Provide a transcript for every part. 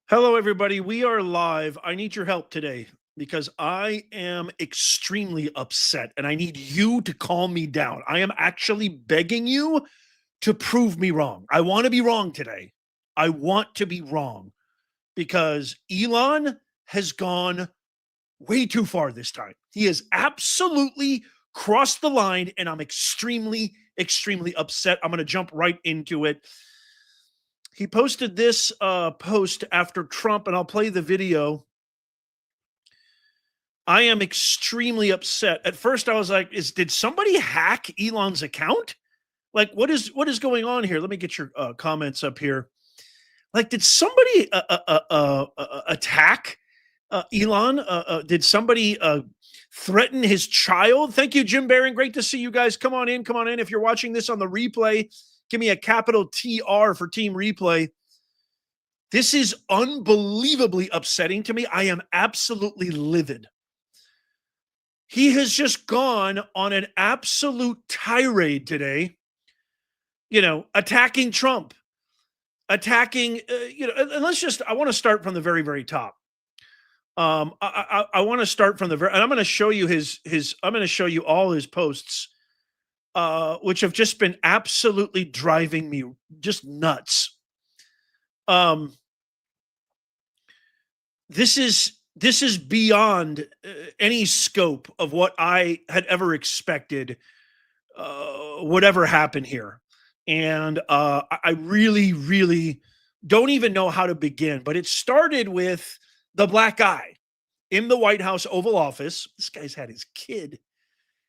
Hello, everybody. We are live. I need your help today because I am extremely upset and I need you to calm me down. I am actually begging you to prove me wrong. I want to be wrong today. I want to be wrong because Elon has gone way too far this time. He has absolutely crossed the line and I'm extremely upset. I'm going to jump right into it. He posted this post after Trump, and I'll play the video. I am extremely upset. At first, I was like, did somebody hack Elon's account? Like, what is going on here? Let me get your comments up here. Like, did somebody attack Elon? Did somebody threaten his child? Thank you, Jim Barron. Great to see you guys. Come on in. Come on in. If you're watching this on the replay, give me a capital TR for Team Replay. This is unbelievably upsetting to me. I am absolutely livid. He has just gone on an absolute tirade today, attacking Trump, attacking, and I want to start from the very, very top. I want to start from the very, and I'm going to show you I'm going to show you all his posts, which have just been absolutely driving me just nuts. This is beyond any scope of what I had ever expected would ever happen here. And I really don't even know how to begin, but it started with the black guy in the White House Oval Office. This guy's had his kid.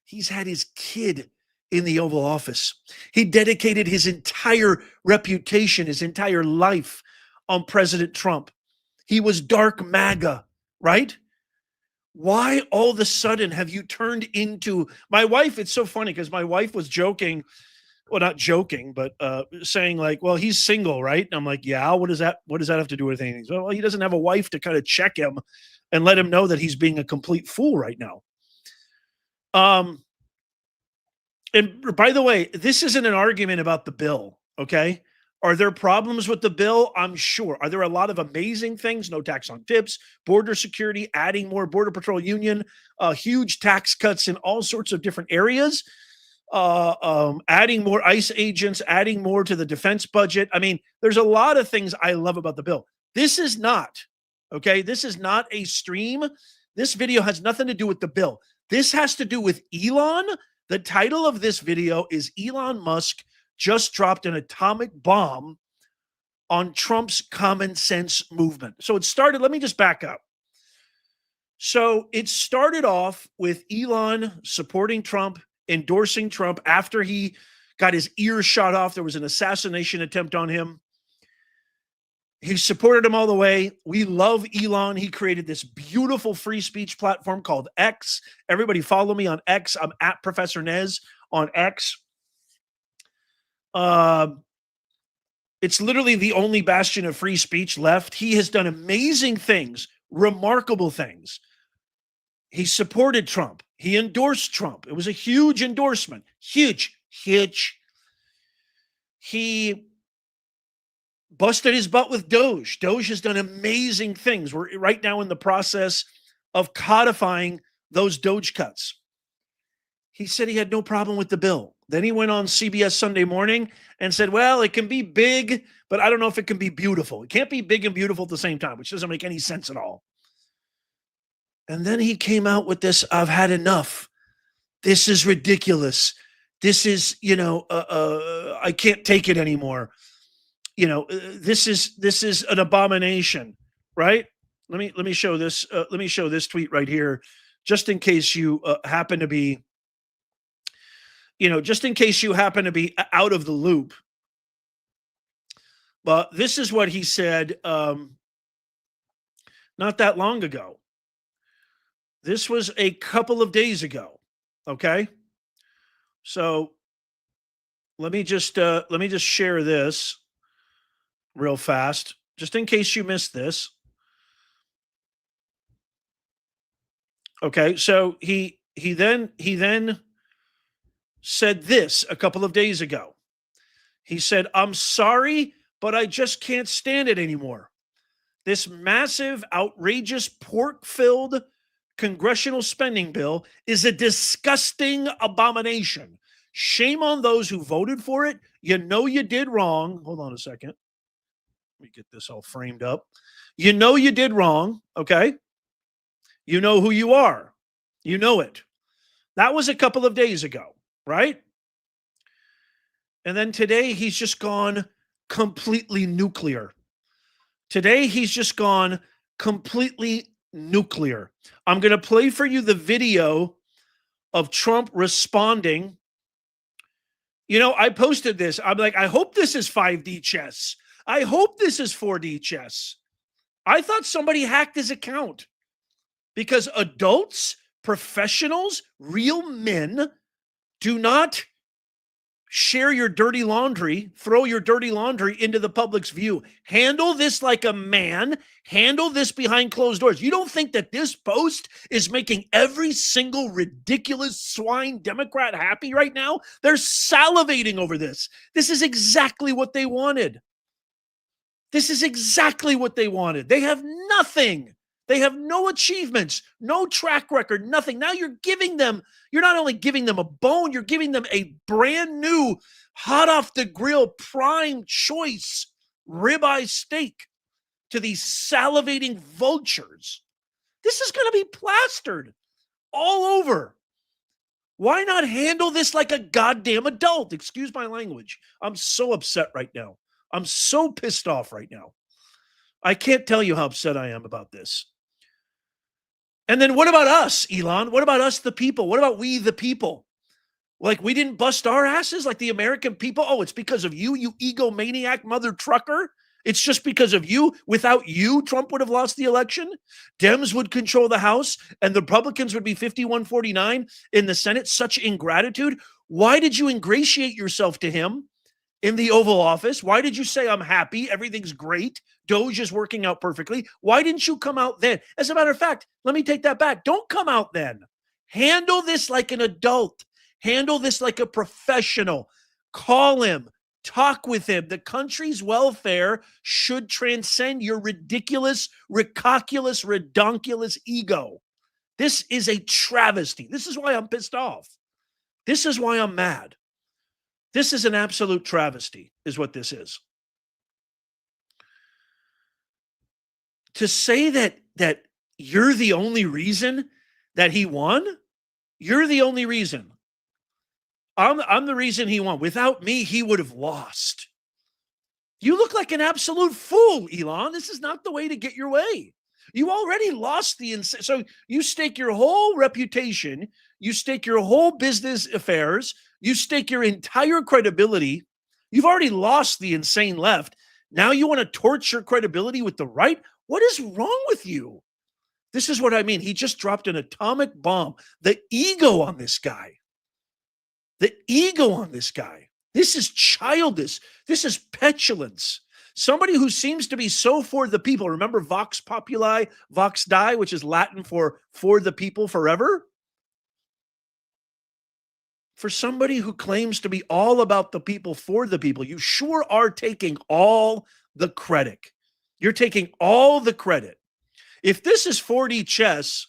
He's had his kid in the Oval Office. He dedicated his entire reputation, his entire life on President Trump. He was dark MAGA, right? Why all of a sudden have you turned into my wife? It's so funny because my wife was joking, well, not joking, but saying like, well, he's single, right? And I'm like, yeah, what does that have to do with anything? So, well, he doesn't have a wife to kind of check him and let him know that he's being a complete fool right now. And by the way, this isn't an argument about the bill, okay? Are there problems with the bill? I'm sure. Are there a lot of amazing things? No tax on tips, border security, adding more Border Patrol Union, huge tax cuts in all sorts of different areas, adding more ICE agents, adding more to the defense budget. I mean, there's a lot of things I love about the bill. This is not, okay? This is not a stream. This video has nothing to do with the bill. This has to do with Elon. The title of this video is Elon Musk just dropped an atomic bomb on Trump's common sense movement. So it started, let me just back up. So it started off with Elon supporting Trump, endorsing Trump after he got his ears shot off. There was an assassination attempt on him. He supported him all the way. We love Elon. He created this beautiful free speech platform called X. Everybody follow me on X. I'm at Professor Nez on X. It's literally the only bastion of free speech left. He has done amazing things, remarkable things. He supported Trump. He endorsed Trump. It was a huge endorsement. Huge. He busted his butt with Doge. Doge has done amazing things. We're right now in the process of codifying those Doge cuts. He said he had no problem with the bill. Then he went on CBS Sunday Morning and said, well, it can be big, but I don't know if it can be beautiful. It can't be big and beautiful at the same time, which doesn't make any sense at all. And then he came out with this, I've had enough. This is ridiculous. This is, I can't take it anymore. This is an abomination, right? Let me show this. Let me show this tweet right here, just in case you happen to be, just in case you happen to be out of the loop. But this is what he said not that long ago. This was a couple of days ago. Okay. So let me just share this real fast, just in case you missed this. Okay, so he then said this a couple of days ago. He said, "I'm sorry, but I just can't stand it anymore. This massive, outrageous, pork-filled congressional spending bill is a disgusting abomination. Shame on those who voted for it. You know you did wrong. Hold on a second. Let me get this all framed up. You know you did wrong, okay? You know who you are. You know it. That was a couple of days ago, right? And then today he's just gone completely nuclear. Today he's just gone completely nuclear. I'm going to play for you the video of Trump responding. You know, I posted this. I'm like, I hope this is 5D chess. I hope this is 4D chess. I thought somebody hacked his account because adults, professionals, real men do not share your dirty laundry, throw your dirty laundry into the public's view. Handle this like a man. Handle this behind closed doors. You don't think that this post is making every single ridiculous swine Democrat happy right now? They're salivating over this. This is exactly what they wanted. This is exactly what they wanted. They have nothing. They have no achievements, no track record, nothing. Now you're not only giving them a bone, you're giving them a brand new, hot off the grill, prime choice ribeye steak to these salivating vultures. This is going to be plastered all over. Why not handle this like a goddamn adult? Excuse my language. I'm so upset right now. I'm so pissed off right now. I can't tell you how upset I am about this. And then what about us, Elon? What about us, the people? What about we, the people? Like we didn't bust our asses like the American people? Oh, it's because of you, you egomaniac mother trucker? It's just because of you. Without you, Trump would have lost the election. Dems would control the House and the Republicans would be 51-49 in the Senate. Such ingratitude. Why did you ingratiate yourself to him in the Oval Office? Why did you say, I'm happy, everything's great, Doge is working out perfectly? Why didn't you come out then? As a matter of fact, let me take that back. Don't come out then. Handle this like an adult. Handle this like a professional. Call him. Talk with him. The country's welfare should transcend your ridiculous, ridiculous, redonkulous ego. This is a travesty. This is why I'm pissed off. This is why I'm mad. This is an absolute travesty, is what this is. To say that you're the only reason that he won, you're the only reason. I'm the reason he won. Without me, he would have lost. You look like an absolute fool, Elon. This is not the way to get your way. You already lost so you stake your whole reputation, you stake your whole business affairs, you stake your entire credibility. You've already lost the insane left. Now you want to torch your credibility with the right? What is wrong with you? This is what I mean. He just dropped an atomic bomb. The ego on this guy. The ego on this guy. This is childish. This is petulance. Somebody who seems to be so for the people. Remember Vox Populi, Vox Dei, which is Latin for the people forever? For somebody who claims to be all about the people, for the people, you sure are taking all the credit. You're taking all the credit. If this is 4D chess,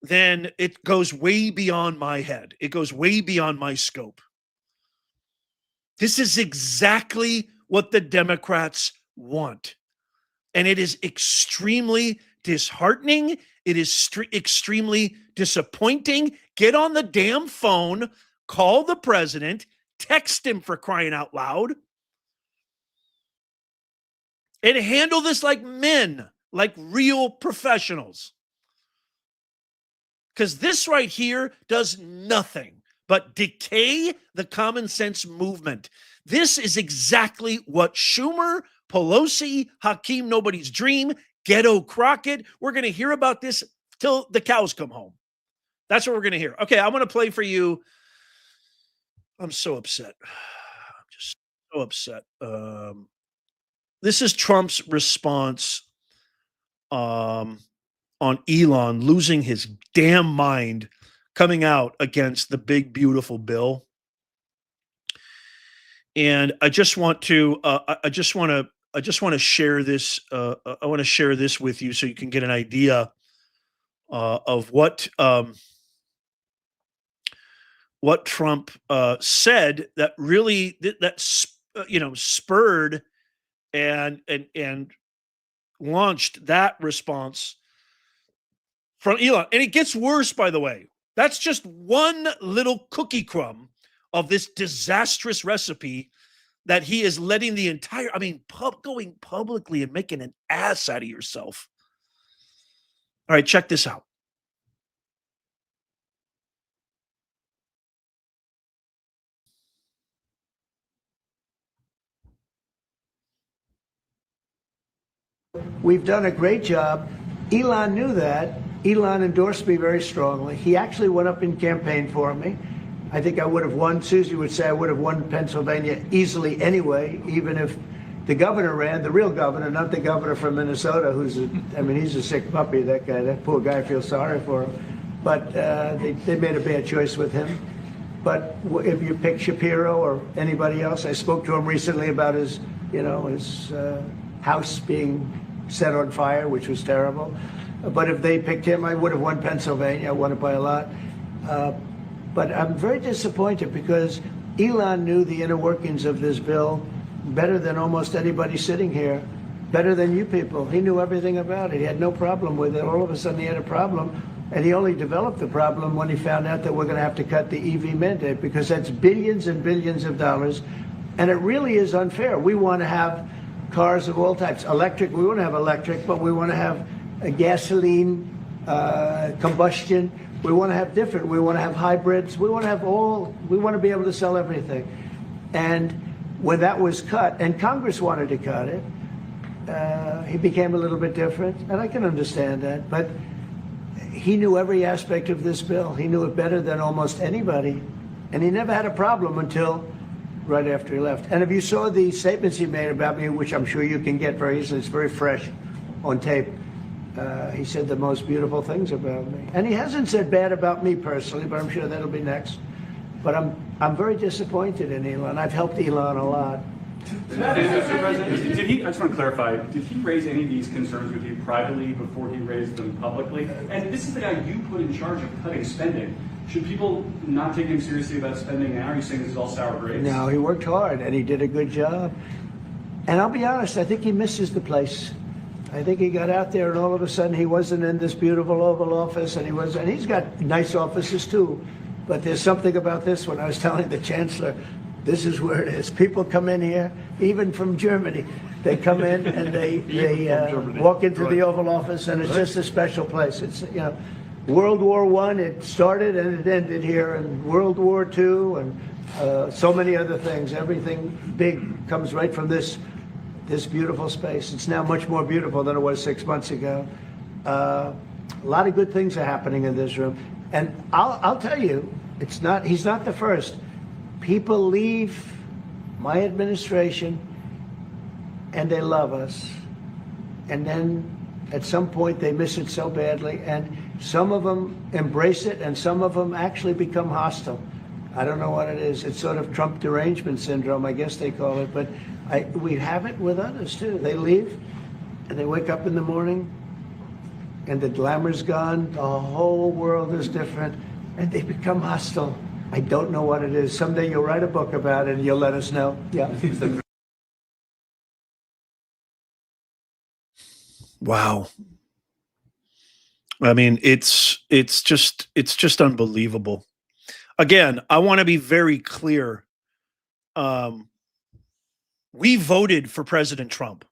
then it goes way beyond my head. It goes way beyond my scope. This is exactly what the Democrats want. And it is extremely disheartening. It is extremely disappointing. Get on the damn phone, call the president, text him, for crying out loud, and handle this like men, like real professionals. Because this right here does nothing but decay the common sense movement. This is exactly what Schumer, Pelosi, Hakeem Nobody's Dream, Ghetto Crockett, we're going to hear about this till the cows come home. That's what we're going to hear. Okay, I want to play for you. I'm so upset. I'm just so upset. This is Trump's response on Elon losing his damn mind, coming out against the big, beautiful bill. And I just want to I just want to share this. I want to share this with you so you can get an idea of what Trump said that really spurred and launched that response from Elon. And it gets worse, by the way. That's just one little cookie crumb of this disastrous recipe that he is letting the entire, going publicly and making an ass out of yourself. All right, check this out. We've done a great job. Elon knew that. Elon endorsed me very strongly. He actually went up in campaign for me. I think I would have won. Susie would say I would have won Pennsylvania easily anyway, even if the governor ran, the real governor, not the governor from Minnesota, he's a sick puppy, that guy. That poor guy, I feel sorry for him. But they made a bad choice with him. But if you pick Shapiro or anybody else, I spoke to him recently about his house being set on fire, which was terrible. But if they picked him, I would have won Pennsylvania. I won it by a lot. But I'm very disappointed because Elon knew the inner workings of this bill better than almost anybody sitting here, better than you people. He knew everything about it. He had no problem with it. All of a sudden he had a problem, and he only developed the problem when he found out that we're going to have to cut the EV mandate, because that's billions and billions of dollars, and it really is unfair. We want to have cars of all types. Electric, we want to have electric, but we want to have a gasoline, combustion. We want to have different. We want to have hybrids. We want to have we want to be able to sell everything. And when that was cut, and Congress wanted to cut it, he became a little bit different, and I can understand that. But he knew every aspect of this bill. He knew it better than almost anybody, and he never had a problem until right after he left. And if you saw the statements he made about me, which I'm sure you can get very easily, it's very fresh on tape, he said the most beautiful things about me. And he hasn't said bad about me personally, but I'm sure that'll be next. But I'm very disappointed in Elon. I've helped Elon a lot. Mr. President, I just want to clarify, did he raise any of these concerns with you privately before he raised them publicly? And this is the guy you put in charge of cutting spending. Should people not take him seriously about spending now? Are you saying this is all sour grapes? No, he worked hard, and he did a good job. And I'll be honest, I think he misses the place. I think he got out there, and all of a sudden he wasn't in this beautiful Oval Office, and he's got nice offices too. But there's something about this one. I was telling the Chancellor, this is where it is. People come in here, even from Germany. They come in and they walk into the Oval Office, and it's just a special place. It's, World War I, it started and it ended here, and World War II, and so many other things. Everything big comes right from this beautiful space. It's now much more beautiful than it was 6 months ago. A lot of good things are happening in this room. And I'll tell you, he's not the first. People leave my administration and they love us. And then at some point they miss it so badly. And some of them embrace it and some of them actually become hostile. I don't know what it is. It's sort of Trump derangement syndrome, I guess they call it. But we have it with others too. They leave and they wake up in the morning and the glamour's gone. The whole world is different and they become hostile. I don't know what it is. Someday you'll write a book about it and you'll let us know. Yeah. Wow. I mean, it's just unbelievable. Again, I want to be very clear. We voted for President Trump.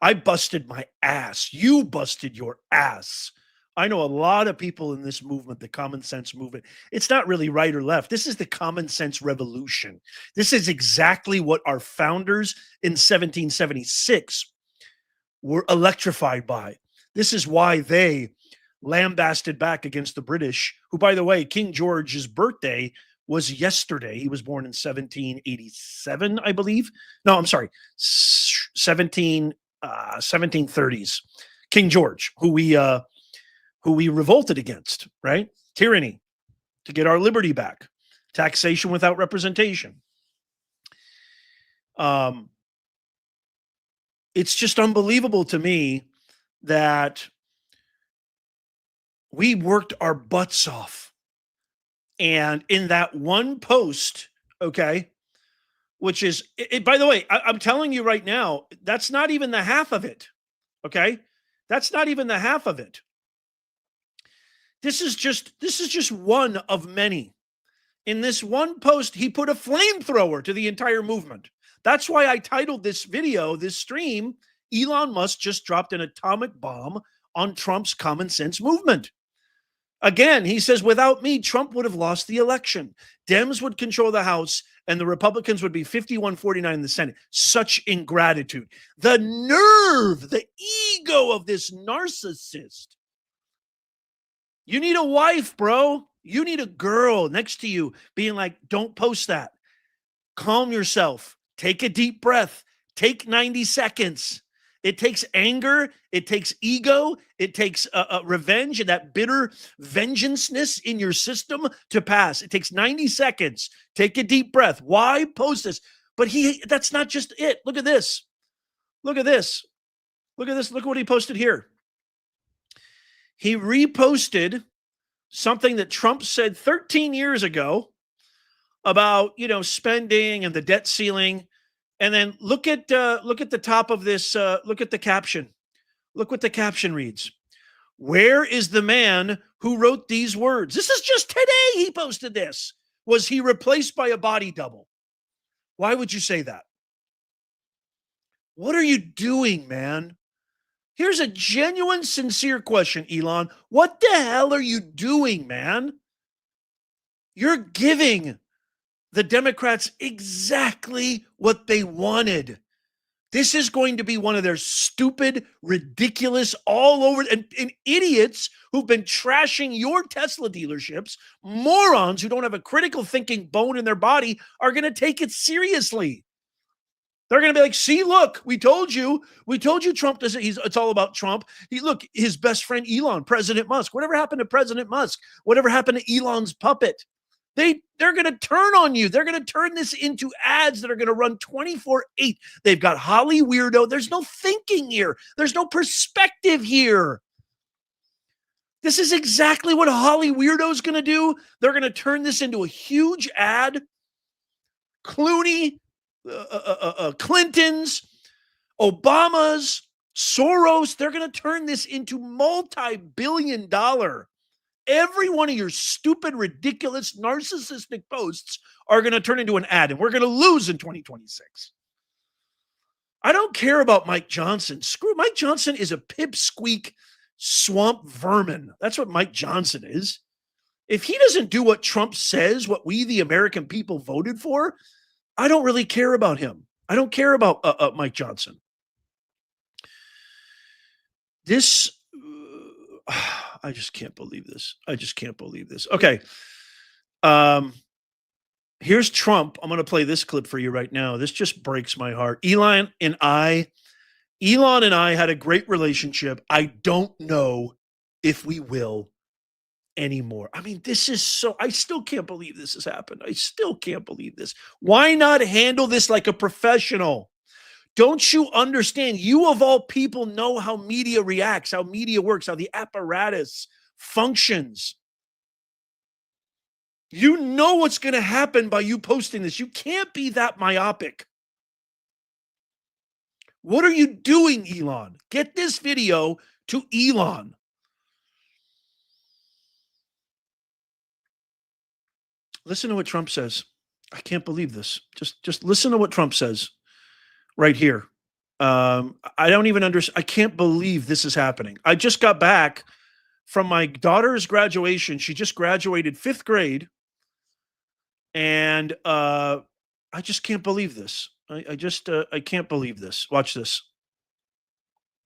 I busted my ass. You busted your ass. I know a lot of people in this movement, the common sense movement. It's not really right or left. This is the common sense revolution. This is exactly what our founders in 1776 were electrified by. This is why they lambasted back against the British, who, by the way, King George's birthday was yesterday. He was born in 1787, I believe. No, I'm sorry, 1730s. King George, who we revolted against, right? Tyranny to get our liberty back, taxation without representation. It's just unbelievable to me that we worked our butts off. And in that one post, okay, which is, by the way, I'm telling you right now, that's not even the half of it. Okay. That's not even the half of it. This is just one of many. In this one post, he put a flamethrower to the entire movement. That's why I titled this video, this stream, Elon Musk just dropped an atomic bomb on Trump's common sense movement. Again, he says, without me, Trump would have lost the election. Dems would control the House and the Republicans would be 51-49 in the Senate. Such ingratitude. The nerve, the ego of this narcissist. You need a wife, bro. You need a girl next to you being like, don't post that. Calm yourself. Take a deep breath. Take 90 seconds. It takes anger. It takes ego. It takes revenge and that bitter vengeanceness in your system to pass. It takes 90 seconds. Take a deep breath. Why post this? But that's not just it. Look at this. Look at this. Look at this. Look at what he posted here. He reposted something that Trump said 13 years ago about, spending and the debt ceiling. And then look at the top of this. Look at the caption. Look what the caption reads. Where is the man who wrote these words? This is just today he posted this. Was he replaced by a body double? Why would you say that? What are you doing, man? Here's a genuine, sincere question, Elon. What the hell are you doing, man? You're giving the Democrats exactly what they wanted. This is going to be one of their stupid, ridiculous, all over, and idiots who've been trashing your Tesla dealerships, morons who don't have a critical thinking bone in their body are going to take it seriously. They're going to be like, see, look, we told you Trump doesn't, it's all about Trump. Look, his best friend, Elon, President Musk, whatever happened to President Musk, whatever happened to Elon's puppet, they're going to turn on you. They're going to turn this into ads that are going to run 24/8. They've got Holly Weirdo. There's no thinking here. There's no perspective here. This is exactly what Holly Weirdo is going to do. They're going to turn this into a huge ad. Clooney, Clintons, Obamas, Soros, they're going to turn this into multi-billion-dollar. Every one of your stupid, ridiculous, narcissistic posts are going to turn into an ad, and we're going to lose in 2026. I don't care about Mike Johnson. Screw Mike Johnson is a pipsqueak swamp vermin. That's what Mike Johnson is. If he doesn't do what Trump says, what we, the American people, voted for, I don't really care about him. I don't care about Mike Johnson. This, I just can't believe this. I just can't believe this. Okay. Here's Trump. I'm going to play this clip for you right now. This just breaks my heart. Elon and I had a great relationship. I don't know if we will anymore. I mean, this is so, I still can't believe this has happened. I still can't believe this. Why not handle this like a professional? Don't you understand? You of all people know how media reacts, how media works, how the apparatus functions. You know what's going to happen by you posting this. You can't be that myopic. What are you doing, Elon? Get this video to Elon. Listen to what Trump says. I can't believe this. Just listen to what Trump says right here. I don't even understand. I can't believe this is happening. I just got back from my daughter's graduation. She just graduated 5th grade. And I just can't believe this. I can't believe this. Watch this.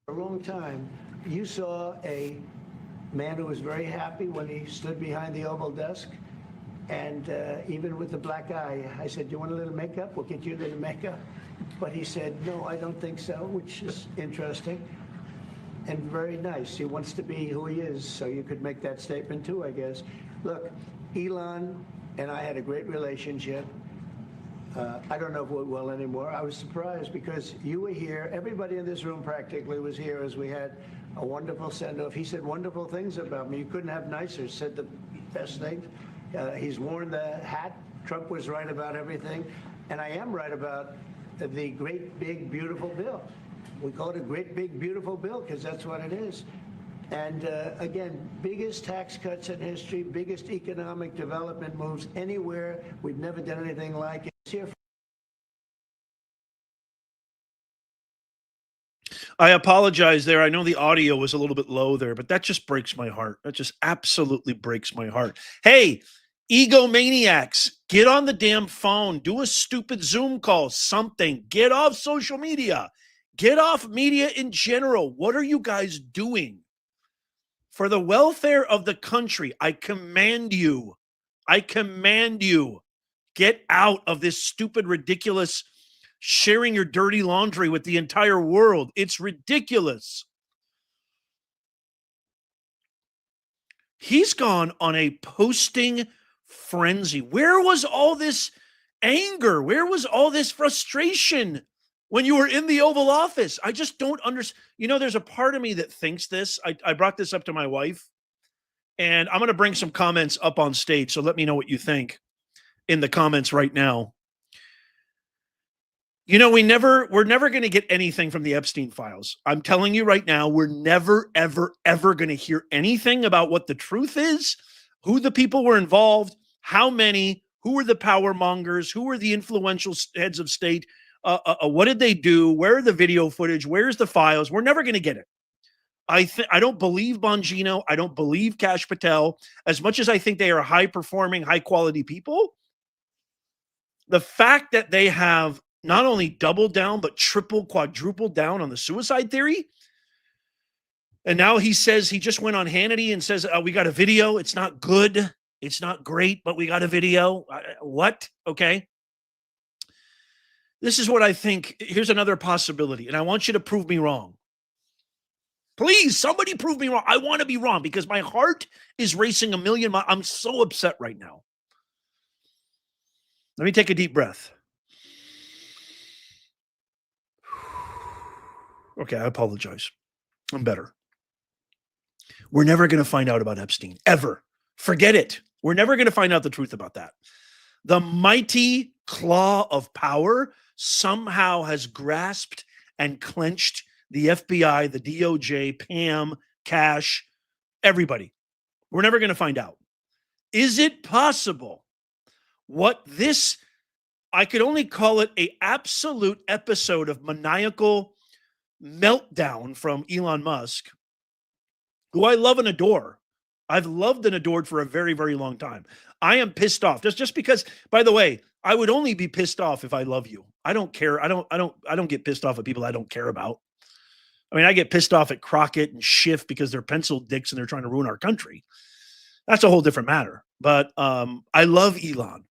For a long time, you saw a man who was very happy when he stood behind the Oval desk. And even with the black eye, I said, do you want a little makeup? We'll get you a little makeup. But he said, no, I don't think so, which is interesting and very nice. He wants to be who he is, so you could make that statement too, I guess. Look, Elon and I had a great relationship. I don't know if it will anymore. I was surprised because you were here. Everybody in this room practically was here as we had a wonderful send-off. He said wonderful things about me. You couldn't have nicer. Said the best things. He's worn the hat. Trump was right about everything. And I am right about the great, big, beautiful bill. We call it a great, big, beautiful bill because that's what it is. And again, biggest tax cuts in history, biggest economic development moves anywhere. We've never done anything like it. It's here. I apologize there. I know the audio was a little bit low there, but that just breaks my heart. That just absolutely breaks my heart. Hey, egomaniacs, get on the damn phone. Do a stupid Zoom call, something. Get off social media. Get off media in general. What are you guys doing? For the welfare of the country, I command you, get out of this stupid, ridiculous sharing your dirty laundry with the entire world. It's ridiculous. He's gone on a posting frenzy. Where was all this anger? Where was all this frustration when you were in the Oval Office? I just don't understand. You know, there's a part of me that thinks this. I brought this up to my wife, and I'm going to bring some comments up on stage. So let me know what you think in the comments right now. You know, we're never going to get anything from the Epstein files. I'm telling you right now, we're never, ever, ever going to hear anything about what the truth is, who the people were involved, how many, who were the power mongers, who were the influential heads of state, what did they do, where are the video footage, where's the files? We're never going to get it. I don't believe Bongino. I don't believe Kash Patel. As much as I think they are high-performing, high-quality people, the fact that they have not only doubled down, but triple, quadrupled down on the suicide theory. And now he says, he just went on Hannity and says, we got a video. It's not good. It's not great, but we got a video. What? Okay. This is what I think. Here's another possibility. And I want you to prove me wrong. Please, somebody prove me wrong. I want to be wrong because my heart is racing a million miles. I'm so upset right now. Let me take a deep breath. Okay, I apologize. I'm better. We're never going to find out about Epstein, ever. Forget it. We're never going to find out the truth about that. The mighty claw of power somehow has grasped and clenched the FBI, the DOJ, Pam, Kash, everybody. We're never going to find out. Is it possible what this, I could only call it an absolute episode of maniacal meltdown from Elon Musk, who I love and adore. I've loved and adored for a very, very long time. I am pissed off just because, by the way, I would only be pissed off if I love you. I don't care. I don't get pissed off at people I don't care about. I mean, I get pissed off at Crockett and Schiff because they're pencil dicks and they're trying to ruin our country. That's a whole different matter. But I love Elon.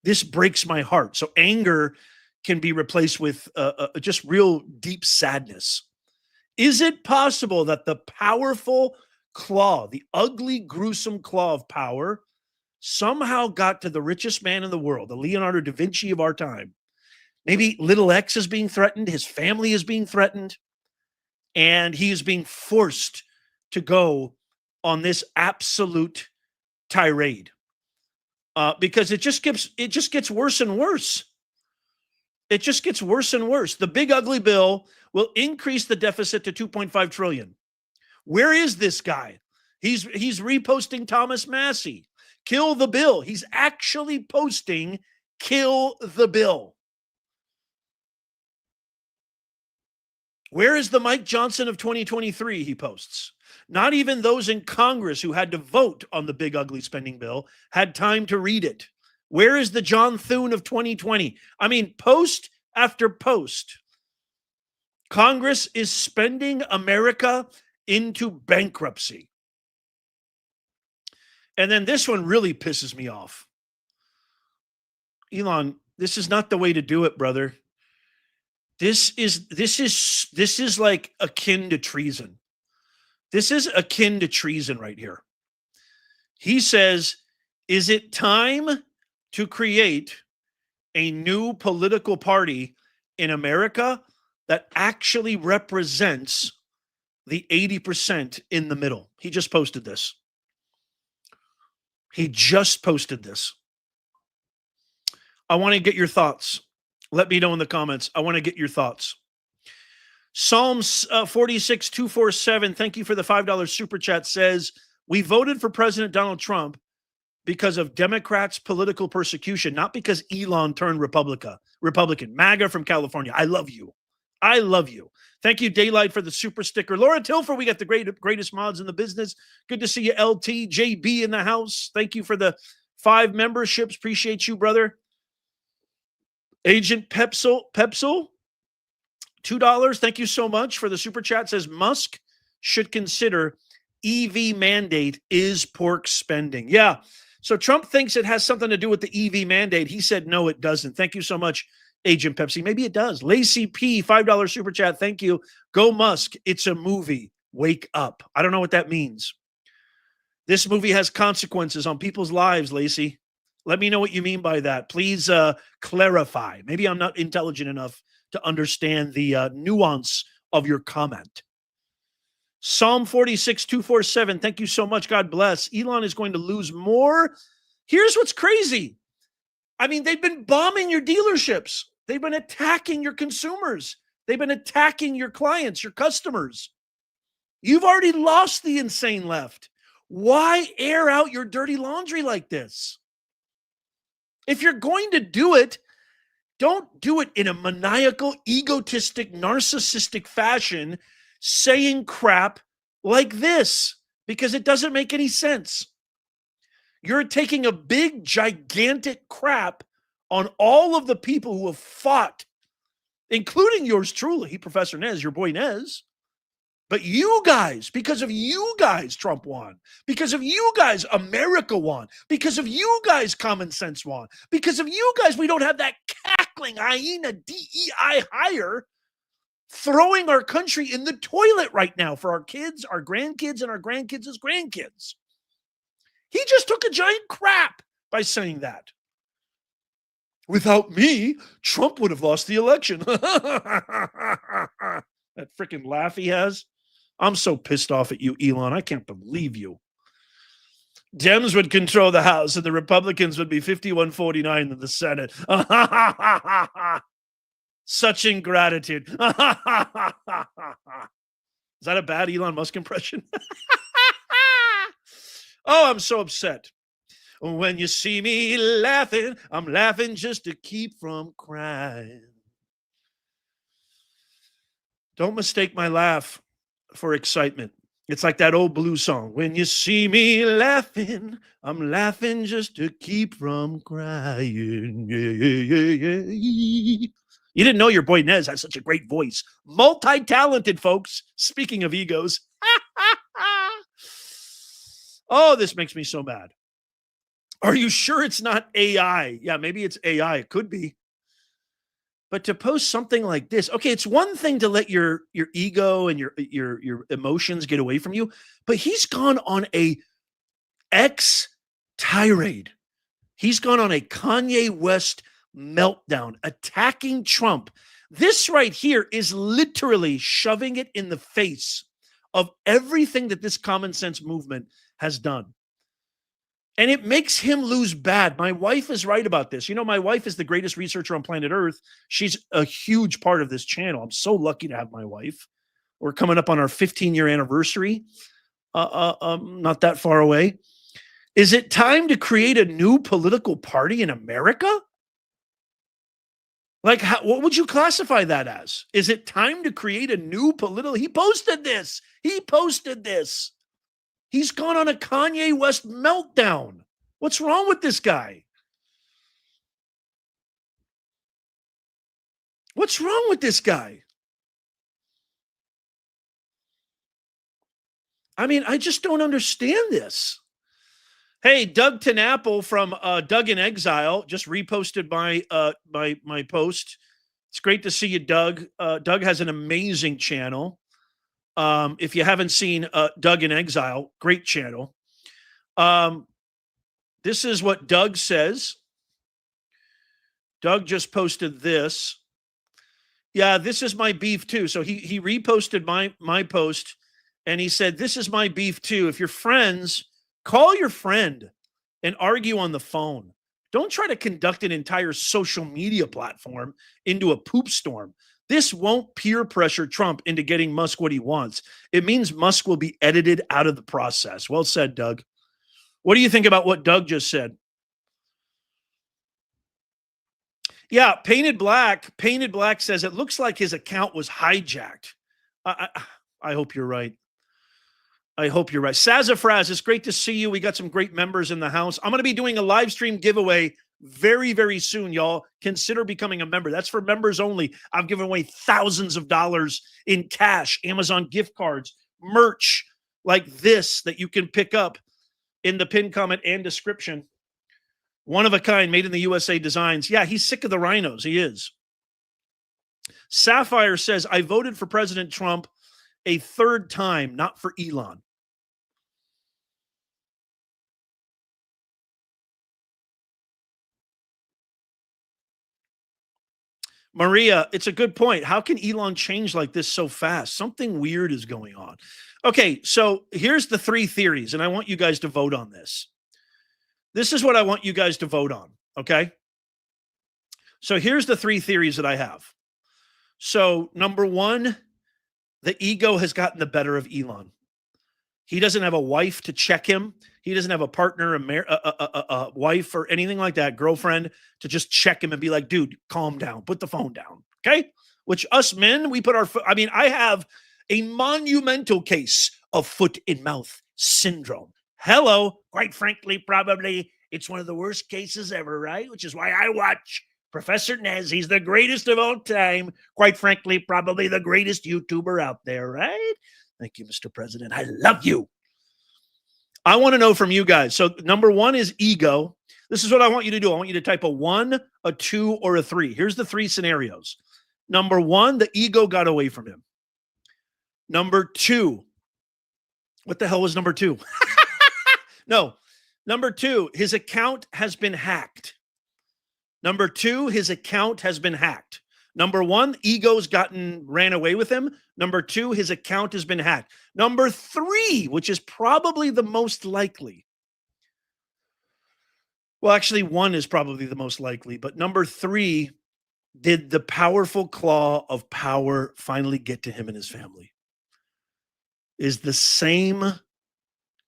This breaks my heart. So anger can be replaced with just real deep sadness. Is it possible that the powerful claw, the ugly, gruesome claw of power, somehow got to the richest man in the world, the Leonardo da Vinci of our time? Maybe little X is being threatened, his family is being threatened, and he is being forced to go on this absolute tirade because it just gets worse and worse. It just gets worse and worse. The big ugly bill will increase the deficit to 2.5 trillion. Where is this guy? He's reposting Thomas Massey. Kill the bill. He's actually posting kill the bill. Where is the Mike Johnson of 2023? He posts. Not even those in Congress who had to vote on the big ugly spending bill had time to read it. Where is the John Thune of 2020? I mean, post after post. Congress is spending America into bankruptcy. And then this one really pisses me off. Elon, this is not the way to do it, brother. This is like akin to treason. This is akin to treason right here. He says, is it time to create a new political party in America that actually represents the 80% in the middle. He just posted this. He just posted this. I want to get your thoughts. Let me know in the comments. I want to get your thoughts. Psalms 46247, thank you for the $5 super chat, says, we voted for President Donald Trump because of Democrats' political persecution, not because Elon turned Republican. MAGA from California. I love you. I love you. Thank you, Daylight, for the super sticker. Laura Tilfer, we got the greatest mods in the business. Good to see you, LT. JB in the house. Thank you for the 5 memberships. Appreciate you, brother. Agent Pepsil, $2. Thank you so much for the super chat. Says Musk should consider EV mandate is pork spending. Yeah. So Trump thinks it has something to do with the EV mandate. He said, no, it doesn't. Thank you so much, Agent Pepsi. Maybe it does. Lacey P, $5 super chat. Thank you. Go Musk. It's a movie. Wake up. I don't know what that means. This movie has consequences on people's lives, Lacey. Let me know what you mean by that. Please clarify. Maybe I'm not intelligent enough to understand the nuance of your comment. Psalm 46247, thank you so much. God bless. Elon is going to lose more. Here's what's crazy. I mean, they've been bombing your dealerships. They've been attacking your consumers. They've been attacking your clients, your customers. You've already lost the insane left. Why air out your dirty laundry like this? If you're going to do it, don't do it in a maniacal, egotistic, narcissistic fashion, saying crap like this, because it doesn't make any sense. You're taking a big, gigantic crap on all of the people who have fought, including yours truly, Professor Nez, your boy Nez. But you guys, because of you guys, Trump won. Because of you guys, America won. Because of you guys, common sense won. Because of you guys, we don't have that cackling hyena DEI hire throwing our country in the toilet right now for our kids, our grandkids, and our grandkids' grandkids. He just took a giant crap by saying that. Without me, Trump would have lost the election. That freaking laugh he has. I'm so pissed off at you, Elon. I can't believe you. Dems would control the House and the Republicans would be 51-49 in the Senate. Such ingratitude. Is that a bad Elon Musk impression? Oh, I'm so upset. When you see me laughing, I'm laughing just to keep from crying. Don't mistake my laugh for excitement. It's like that old blues song. When you see me laughing, I'm laughing just to keep from crying. You didn't know your boy Nez has such a great voice. Multi-talented, folks. Speaking of egos. Oh, this makes me so mad. Are you sure it's not AI? Yeah, maybe it's AI. It could be. But to post something like this, okay, it's one thing to let your ego and your emotions get away from you, but he's gone on a X tirade. He's gone on a Kanye West meltdown, attacking Trump. This right here is literally shoving it in the face of everything that this common sense movement has done. And it makes him lose bad. My wife is right about this. You know, my wife is the greatest researcher on planet Earth. She's a huge part of this channel. I'm so lucky to have my wife. We're coming up on our 15-year anniversary. Not that far away. Is it time to create a new political party in America? Like, what would you classify that as? Is it time to create a new political? He posted this. He's gone on a Kanye West meltdown. What's wrong with this guy? What's wrong with this guy? I mean, I just don't understand this. Hey, Doug Tenapple from Doug in Exile just reposted my post. It's great to see you, Doug. Doug has an amazing channel. If you haven't seen Doug in Exile, great channel. This is what Doug says. Doug just posted this. Yeah, this is my beef too. So he reposted my post, and he said, this is my beef too. If you're friends, call your friend and argue on the phone. Don't try to conduct an entire social media platform into a poop storm. This won't peer pressure Trump into getting Musk what he wants. It means Musk will be edited out of the process. Well said, Doug. What do you think about what Doug just said? Yeah, Painted Black says it looks like his account was hijacked. I hope you're right. I hope you're right. Sassafras, it's great to see you. We got some great members in the house. I'm going to be doing a live stream giveaway very, very soon, y'all. Consider becoming a member. That's for members only. I've given away thousands of dollars in cash, Amazon gift cards, merch like this that you can pick up in the pinned comment and description. One of a kind, made in the USA designs. Yeah, he's sick of the rhinos. He is. Sapphire says, I voted for President Trump a third time, not for Elon. Maria, it's a good point. How can Elon change like this so fast? Something weird is going on. Okay, so here's the three theories, and I want you guys to vote on this. This is what I want you guys to vote on, okay? So here's the three theories that I have. So number one, the ego has gotten the better of Elon. He doesn't have a wife to check him. He doesn't have a partner, a wife or anything like that, girlfriend, to just check him and be like, dude, calm down, put the phone down, okay? Which us men, we put our foot, I mean, I have a monumental case of foot in mouth syndrome. Hello, quite frankly, probably it's one of the worst cases ever, right? Which is why I watch Professor Nez. He's the greatest of all time. Quite frankly, probably the greatest YouTuber out there, right? Thank you, Mr. President. I love you. I want to know from you guys. So number one is ego. This is what I want you to do. I want you to type a 1, a 2, or a 3. Here's the three scenarios. Number one, the ego got away from him. Number two, what the hell was number two? No, number two, his account has been hacked. Number two, his account has been hacked. Number one, ego's ran away with him. Number two, his account has been hacked. Number three, which is probably the most likely. Well, actually, one is probably the most likely, but number three, did the powerful claw of power finally get to him and his family? Is the same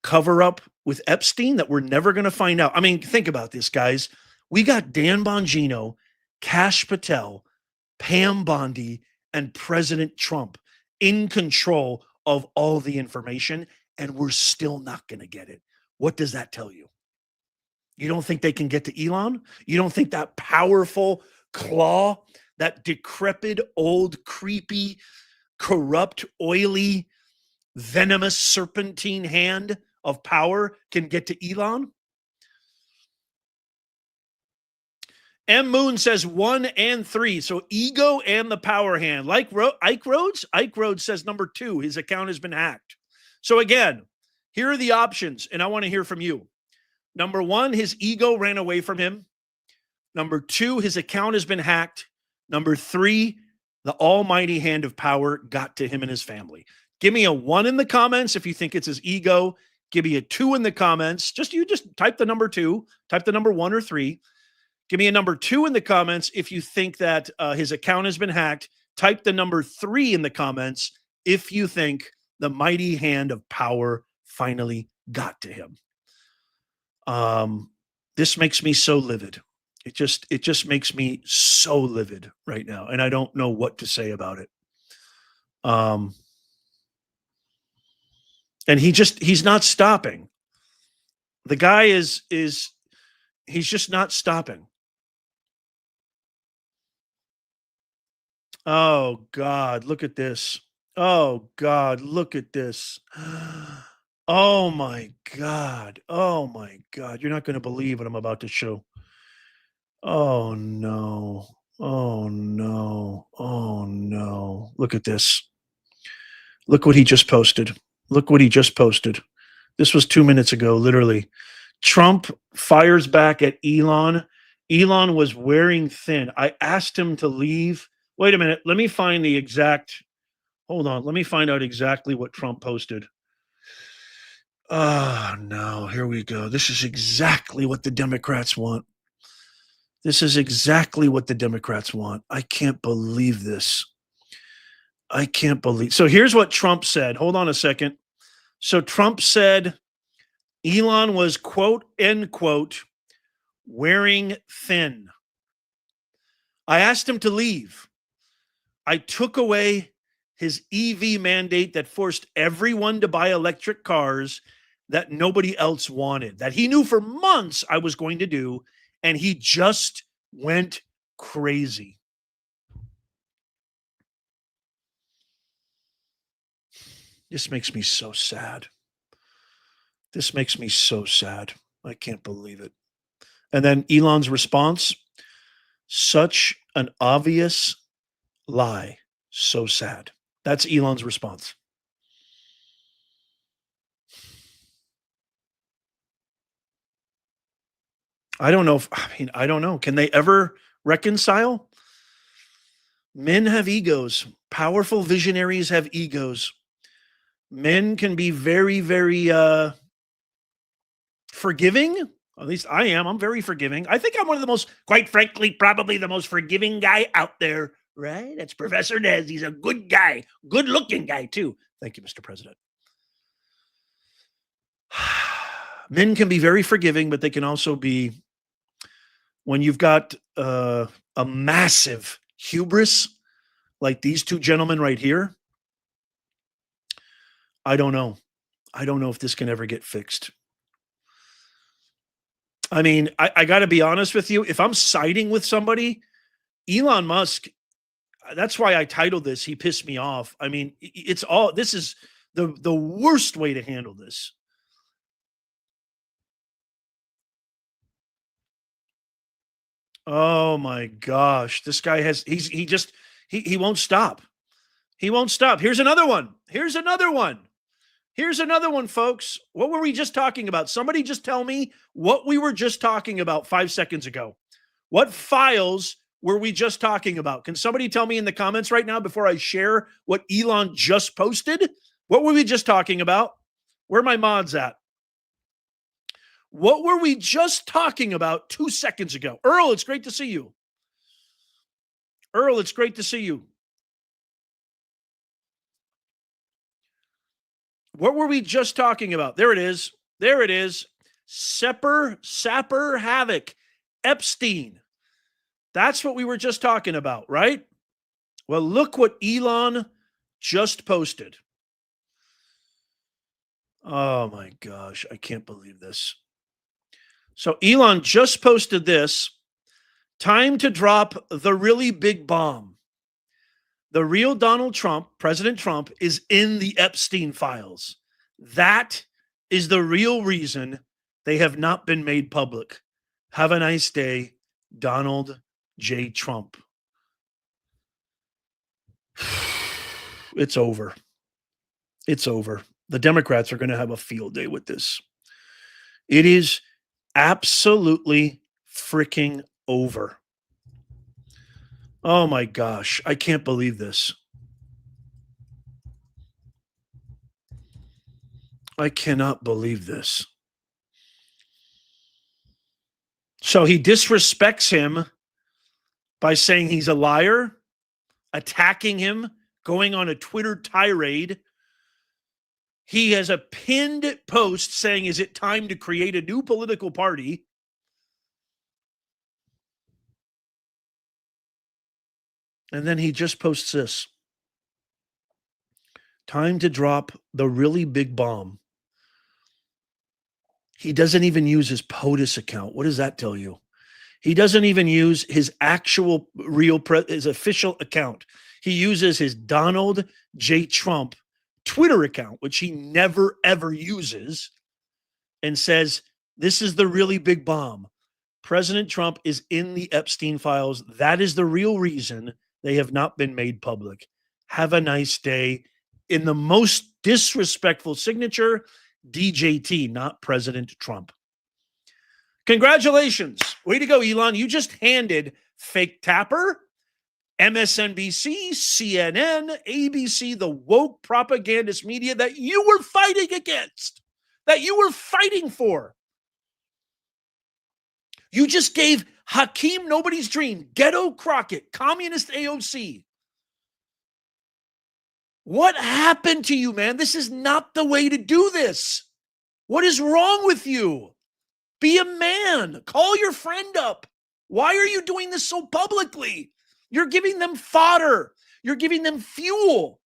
cover up with Epstein that we're never going to find out? I mean, think about this, guys. We got Dan Bongino, Kash Patel, Pam Bondi, and President Trump in control of all the information, and we're still not going to get it. What does that tell you? You don't think they can get to Elon? You don't think that powerful claw, that decrepit, old, creepy, corrupt, oily, venomous, serpentine hand of power can get to Elon? M. Moon says 1 and 3. So ego and the power hand. Like Ike Rhodes? Ike Rhodes says number 2, his account has been hacked. So again, here are the options, and I want to hear from you. Number 1, his ego ran away from him. Number 2, his account has been hacked. Number 3, the almighty hand of power got to him and his family. Give me a 1 in the comments if you think it's his ego. Give me a 2 in the comments. Just type the number 2, type the number 1 or 3. Give me a number 2 in the comments if you think that his account has been hacked. Type the number 3 in the comments if you think the mighty hand of power finally got to him. This makes me so livid. It just makes me so livid right now, and I don't know what to say about it. And he's not stopping. The guy he's just not stopping. Oh God, look at this. Oh God, look at this. Oh my God. Oh my God. You're not going to believe what I'm about to show. Oh no. Oh no. Oh no. Look at this. Look what he just posted. Look what he just posted. This was 2 minutes ago, literally. Trump fires back at Elon Elon was wearing thin. I asked him to leave. Wait a minute. Let me find the exact. Hold on. Let me find out exactly what Trump posted. Oh, no. Here we go. This is exactly what the Democrats want. This is exactly what the Democrats want. I can't believe this. I can't believe. So here's what Trump said. Hold on a second. So Trump said Elon was, quote, end quote, wearing thin. I asked him to leave. I took away his EV mandate that forced everyone to buy electric cars that nobody else wanted, that he knew for months I was going to do, and he just went crazy. This makes me so sad. This makes me so sad. I can't believe it. And then Elon's response, such an obvious lie. So sad. That's Elon's response. I don't know I don't know. Can they ever reconcile? Men have egos. Powerful visionaries have egos. Men can be very, very forgiving. At least I am. I'm very forgiving. I think I'm one of the most, quite frankly, probably the most forgiving guy out there, right? That's Professor Nez. He's a good guy, good looking guy too. Thank you, Mr. President. Men can be very forgiving, but they can also be, when you've got a massive hubris like these two gentlemen right here, I don't know. I don't know if this can ever get fixed. I mean, I got to be honest with you. If I'm siding with somebody, Elon Musk, that's why I titled this, he pissed me off. I mean, this is the worst way to handle this. Oh my gosh. This guy he won't stop. He won't stop. Here's another one. Here's another one. Here's another one, folks. What were we just talking about? Somebody just tell me what we were just talking about 5 seconds ago. What files were we just talking about? Can somebody tell me in the comments right now before I share what Elon just posted? What were we just talking about? Where are my mods at? What were we just talking about 2 seconds ago? Earl, it's great to see you. Earl, it's great to see you. What were we just talking about? There it is. There it is. Sapper Havoc. Epstein. That's what we were just talking about, right? Well, look what Elon just posted. Oh my gosh, I can't believe this. So Elon just posted this. Time to drop the really big bomb. The real Donald Trump, President Trump, is in the Epstein files. That is the real reason they have not been made public. Have a nice day, Donald J. Trump. It's over. It's over. The Democrats are going to have a field day with this. It is absolutely freaking over. Oh my gosh, I can't believe this. I cannot believe this. So he disrespects him by saying he's a liar, attacking him, going on a Twitter tirade. He has a pinned post saying, is it time to create a new political party? And then he just posts this. Time to drop the really big bomb. He doesn't even use his POTUS account. What does that tell you? He doesn't even use his actual his official account. He uses his Donald J. Trump Twitter account, which he never, ever uses, and says, this is the really big bomb. President Trump is in the Epstein files. That is the real reason they have not been made public. Have a nice day. In the most disrespectful signature, DJT, not President Trump. Congratulations. Way to go, Elon. You just handed Fake Tapper, MSNBC, CNN, ABC, the woke propagandist media that you were fighting against, that you were fighting for. You just gave Hakeem Nobody's Dream, Ghetto Crockett, Communist AOC. What happened to you, man? This is not the way to do this. What is wrong with you? Be a man. Call your friend up. Why are you doing this so publicly? You're giving them fodder. You're giving them fuel.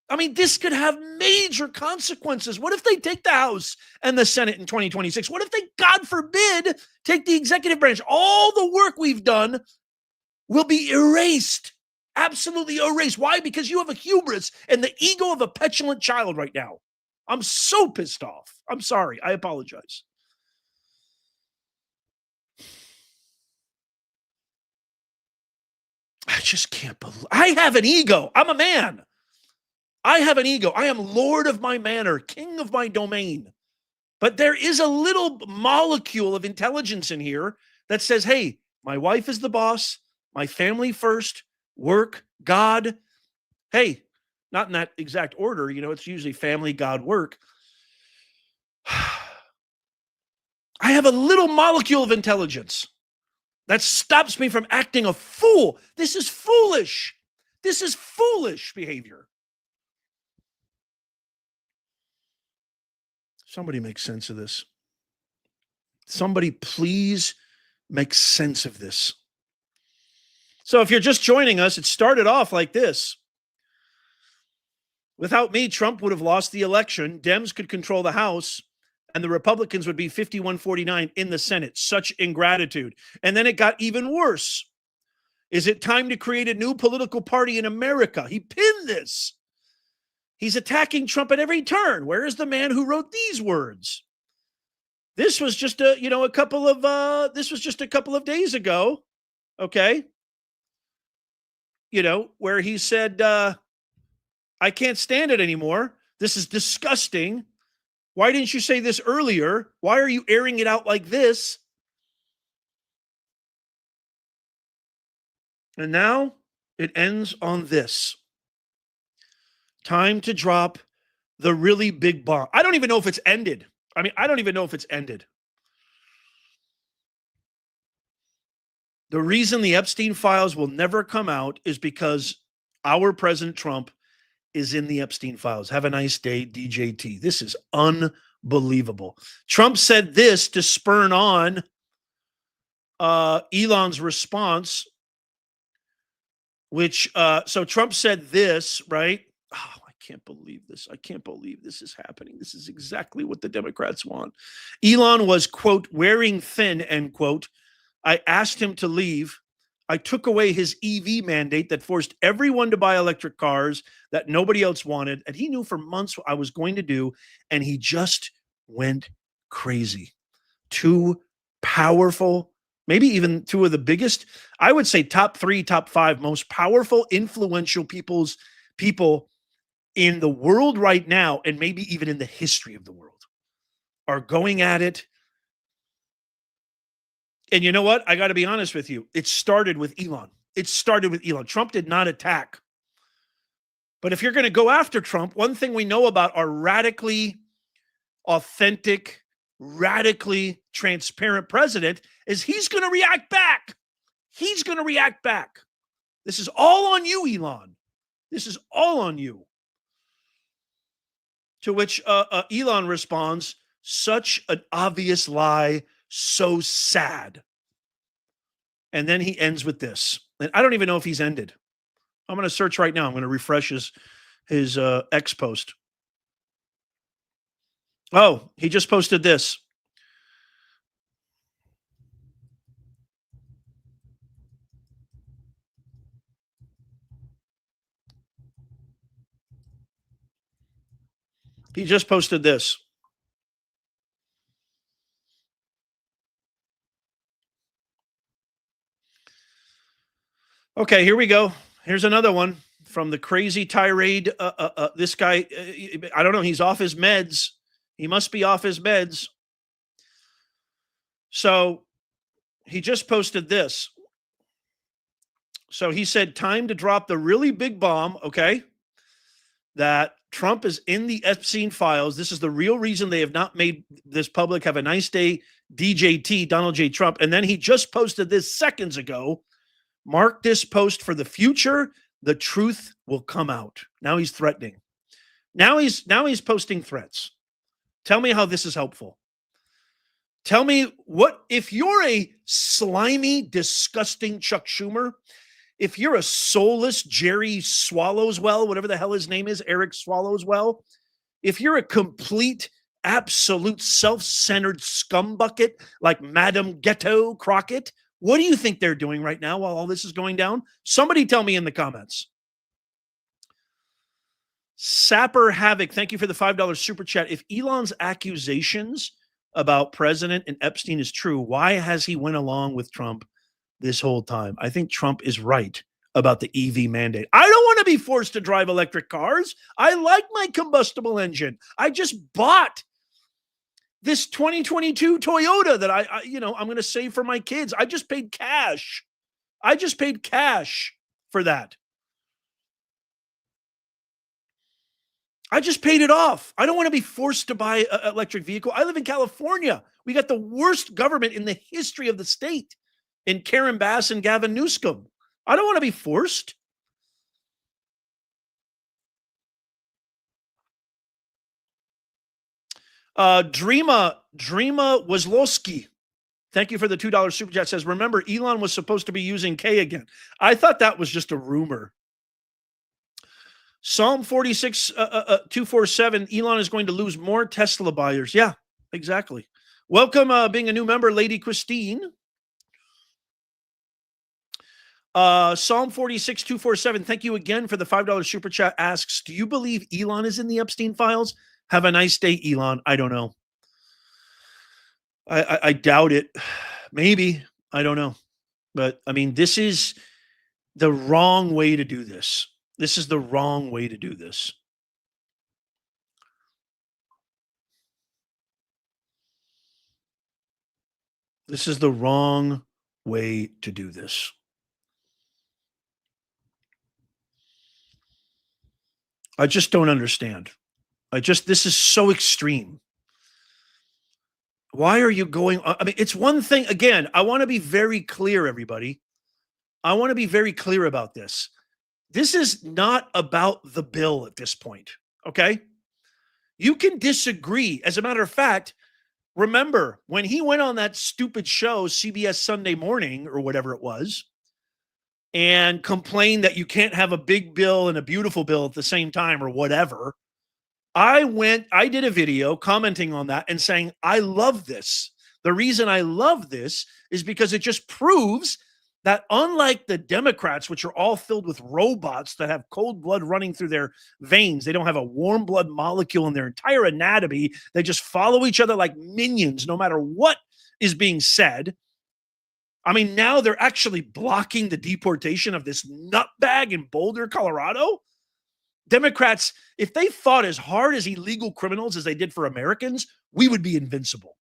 I mean, this could have major consequences. What if they take the House and the Senate in 2026? What if they, God forbid, take the executive branch? All the work we've done will be erased. Absolutely erased. Why? Because you have a hubris and the ego of a petulant child right now. I'm so pissed off. I'm sorry. I apologize. I just can't believe. I have an ego. I'm a man. I have an ego. I am lord of my manor, king of my domain. But there is a little molecule of intelligence in here that says, hey, my wife is the boss, my family first, work, God. Hey, not in that exact order. You know, it's usually family, God, work. I have a little molecule of intelligence that stops me from acting a fool. This is foolish. This is foolish behavior. Somebody make sense of this. Somebody please make sense of this. So if you're just joining us, it started off like this. Without me, Trump would have lost the election. Dems could control the House, and the Republicans would be 51-49 in the Senate. Such ingratitude. And then it got even worse. Is it time to create a new political party in America? He pinned this. He's attacking Trump at every turn. Where is the man who wrote these words? This was just a couple of days ago. Okay. Where he said, I can't stand it anymore. This is disgusting. Why didn't you say this earlier? Why are you airing it out like this? And now it ends on this. Time to drop the really big bomb. I don't even know if it's ended. I don't even know if it's ended. The reason the Epstein files will never come out is because our President Trump is in the Epstein files. Have a nice day, DJT. This is unbelievable. Trump said this to spurn on Elon's response, which, so Trump said this, right? Oh, I can't believe this. I can't believe this is happening. This is exactly what the Democrats want. Elon was, quote, wearing thin, end quote. I asked him to leave. I took away his EV mandate that forced everyone to buy electric cars that nobody else wanted. And he knew for months what I was going to do. And he just went crazy. Two powerful, maybe even two of the biggest, I would say top 3, top 5 most powerful, influential people in the world right now, and maybe even in the history of the world, are going at it. And you know what? I got to be honest with you. It started with Elon. Trump did not attack. But if you're going to go after Trump, one thing we know about our radically authentic, radically transparent president is he's going to react back. He's going to react back. This is all on you, Elon. This is all on you. To which Elon responds, such an obvious lie, so sad. And then he ends with this. And I don't even know if he's ended. I'm going to search right now. I'm going to refresh his X post. Oh, he just posted this. He just posted this. Okay, here we go. Here's another one from the crazy tirade. This guy, I don't know. He's off his meds. He must be off his meds. So he just posted this. So he said, time to drop the really big bomb, okay? That Trump is in the Epstein files. This is the real reason they have not made this public. Have a nice day, DJT, Donald J. Trump. And then he just posted this seconds ago. Mark this post for the future. The truth will come out. Now he's threatening. Now he's posting threats. Tell me how this is helpful. Tell me what, if you're a slimy, disgusting Chuck Schumer, if you're a soulless Jerry Swallowswell, whatever the hell his name is, Eric Swallowswell, if you're a complete, absolute self-centered scumbucket like Madam Ghetto Crockett, what do you think they're doing right now while all this is going down? Somebody tell me in the comments. Sapper Havoc, thank you for the $5 super chat. If Elon's accusations about President and Epstein is true, why has he went along with Trump this whole time? I think Trump is right about the EV mandate. I don't want to be forced to drive electric cars. I like my combustible engine. I just bought this 2022 Toyota that I'm going to save for my kids. I just paid cash. I just paid cash for that. I just paid it off. I don't want to be forced to buy an electric vehicle. I live in California. We got the worst government in the history of the state in Karen Bass and Gavin Newsom. I don't want to be forced. Dreama Wazlowski, thank you for the $2 super chat, says, remember, Elon was supposed to be using K again. I thought that was just a rumor. Psalm 46, 247, Elon is going to lose more Tesla buyers. Yeah, exactly. Welcome, being a new member, Lady Christine. Psalm 46, 247, thank you again for the $5 super chat, asks, do you believe Elon is in the Epstein files? Have a nice day, Elon. I don't know. I doubt it. Maybe. I don't know. But, I mean, this is the wrong way to do this. This is the wrong way to do this. This is the wrong way to do this. I just don't understand. This is so extreme. Why are you going? I mean, it's one thing. Again, I want to be very clear, everybody. I want to be very clear about this. This is not about the bill at this point, okay? You can disagree. As a matter of fact, remember when he went on that stupid show, CBS Sunday Morning or whatever it was, and complained that you can't have a big bill and a beautiful bill at the same time or whatever, I did a video commenting on that and saying, I love this. The reason I love this is because it just proves that unlike the Democrats, which are all filled with robots that have cold blood running through their veins, they don't have a warm blood molecule in their entire anatomy. They just follow each other like minions, no matter what is being said. I mean, now they're actually blocking the deportation of this nutbag in Boulder, Colorado. Democrats, if they fought as hard as illegal criminals as they did for Americans, we would be invincible.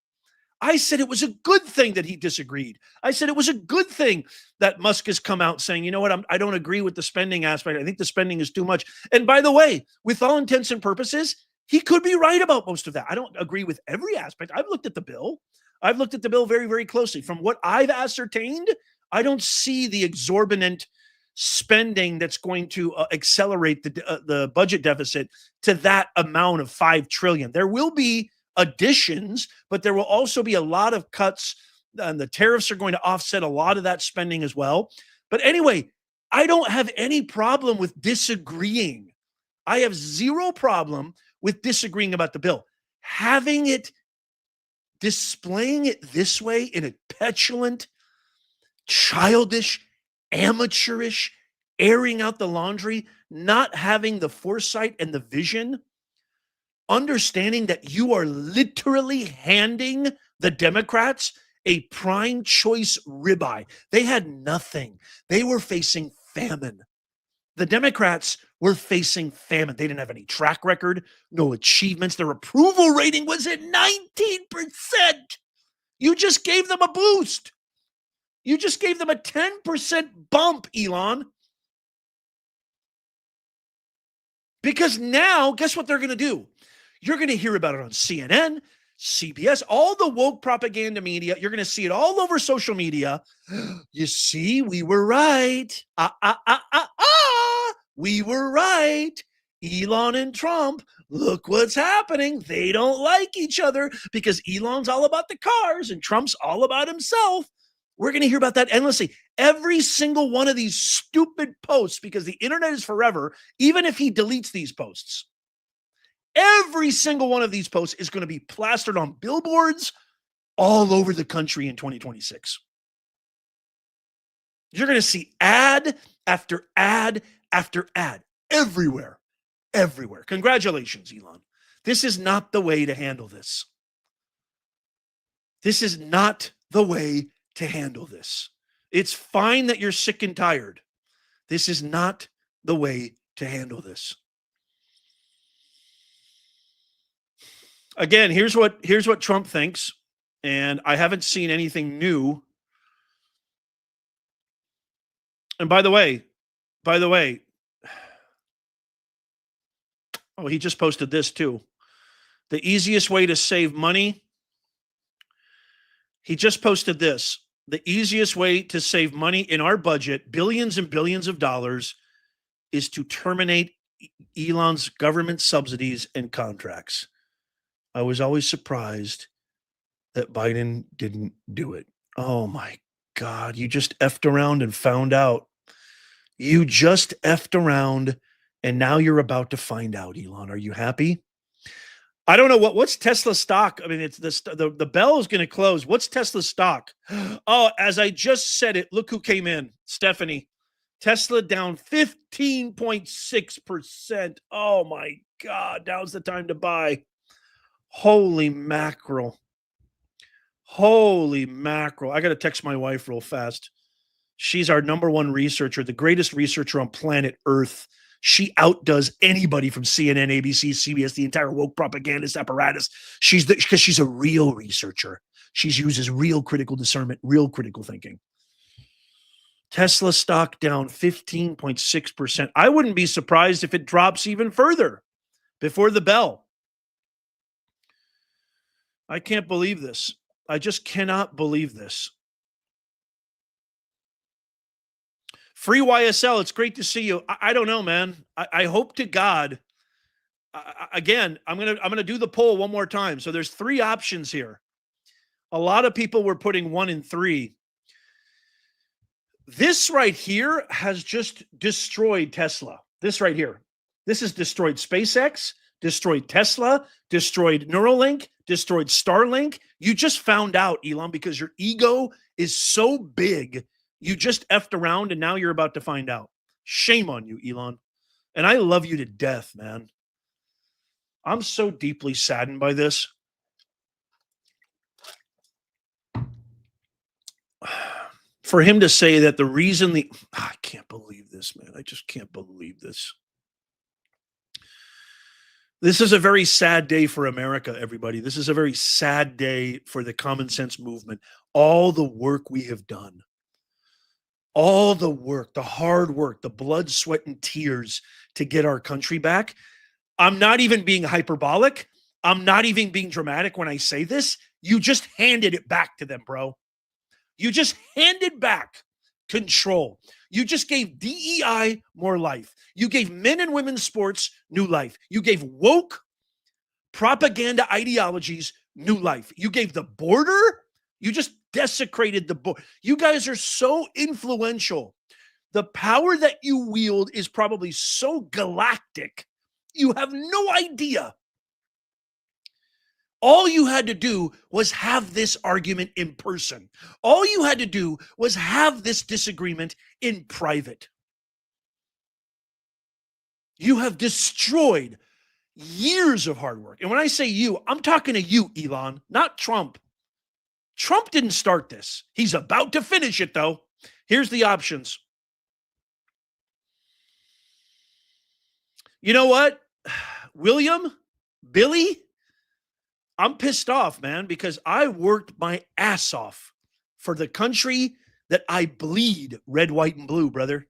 I said it was a good thing that he disagreed. I said it was a good thing that Musk has come out saying, you know what, I don't agree with the spending aspect. I think the spending is too much. And by the way, with all intents and purposes, he could be right about most of that. I don't agree with every aspect. I've looked at the bill. I've looked at the bill very, very closely. From what I've ascertained, I don't see the exorbitant spending that's going to accelerate the budget deficit to that amount of $5 trillion. There will be additions, but there will also be a lot of cuts, and the tariffs are going to offset a lot of that spending as well. But anyway, I don't have any problem with disagreeing. I have zero problem with disagreeing about the bill. Displaying it this way in a petulant, childish, amateurish, airing out the laundry, not having the foresight and the vision, understanding that you are literally handing the Democrats a prime choice ribeye. They had nothing. They were facing famine. The Democrats were facing famine. They didn't have any track record, no achievements. Their approval rating was at 19%. You just gave them a boost. You just gave them a 10% bump, Elon. Because now, guess what they're going to do? You're going to hear about it on CNN, CBS, all the woke propaganda media. You're going to see it all over social media. You see, we were right. We were right. Elon and Trump, look what's happening. They don't like each other because Elon's all about the cars and Trump's all about himself. We're going to hear about that endlessly. Every single one of these stupid posts, because the internet is forever, even if he deletes these posts, every single one of these posts is going to be plastered on billboards all over the country in 2026. You're going to see ad after ad after ad everywhere, everywhere. Congratulations, Elon. This is not the way to handle this. This is not the way to handle this. It's fine that you're sick and tired. This is not the way to handle this. Again, here's what Trump thinks, and I haven't seen anything new. And by the way, oh, he just posted this too. The easiest way to save money. He just posted this. The easiest way to save money in our budget, billions and billions of dollars, is to terminate Elon's government subsidies and contracts. I was always surprised that Biden didn't do it. Oh my God, you just effed around and found out. You just effed around and now you're about to find out, Elon. Are you happy? I don't know what's Tesla stock. I mean, it's the bell is going to close. What's Tesla stock? Oh, as I just said it, look who came in. Stephanie. Tesla down 15.6%. Oh my God, now's the time to buy. Holy mackerel. Holy mackerel. I got to text my wife real fast. She's our number one researcher, the greatest researcher on planet Earth. She outdoes anybody from CNN, ABC, CBS, the entire woke propagandist apparatus. Because she's a real researcher. She uses real critical discernment, real critical thinking. Tesla stock down 15.6%. I wouldn't be surprised if it drops even further before the bell. I can't believe this. I just cannot believe this. Free YSL, it's great to see you. I don't know, man. I hope to God. Again, I'm gonna do the poll one more time. So there's three options here. A lot of people were putting 1 and 3. This right here has just destroyed Tesla. This right here. This has destroyed SpaceX, destroyed Tesla, destroyed Neuralink, destroyed Starlink. You just found out, Elon, because your ego is so big. You just effed around and now you're about to find out. Shame on you, Elon. And I love you to death, man. I'm so deeply saddened by this. For him to say that the reason I can't believe this, man. I just can't believe this. This is a very sad day for America, everybody. This is a very sad day for the common sense movement. All the work we have done. All the work, the hard work, the blood, sweat, and tears to get our country back. I'm not even being hyperbolic. I'm not even being dramatic when I say this. You just handed it back to them, bro. You just handed back control. You just gave DEI more life. You gave men and women's sports new life. You gave woke propaganda ideologies new life. You gave the border. You just desecrated the border. You guys are so influential. The power that you wield is probably so galactic. You have no idea. All you had to do was have this argument in person. All you had to do was have this disagreement in private. You have destroyed years of hard work. And when I say you, I'm talking to you, Elon, not Trump. Trump didn't start this. He's about to finish it, though. Here's the options. You know what? William, Billy, I'm pissed off, man, because I worked my ass off for the country that I bleed red, white, and blue, brother.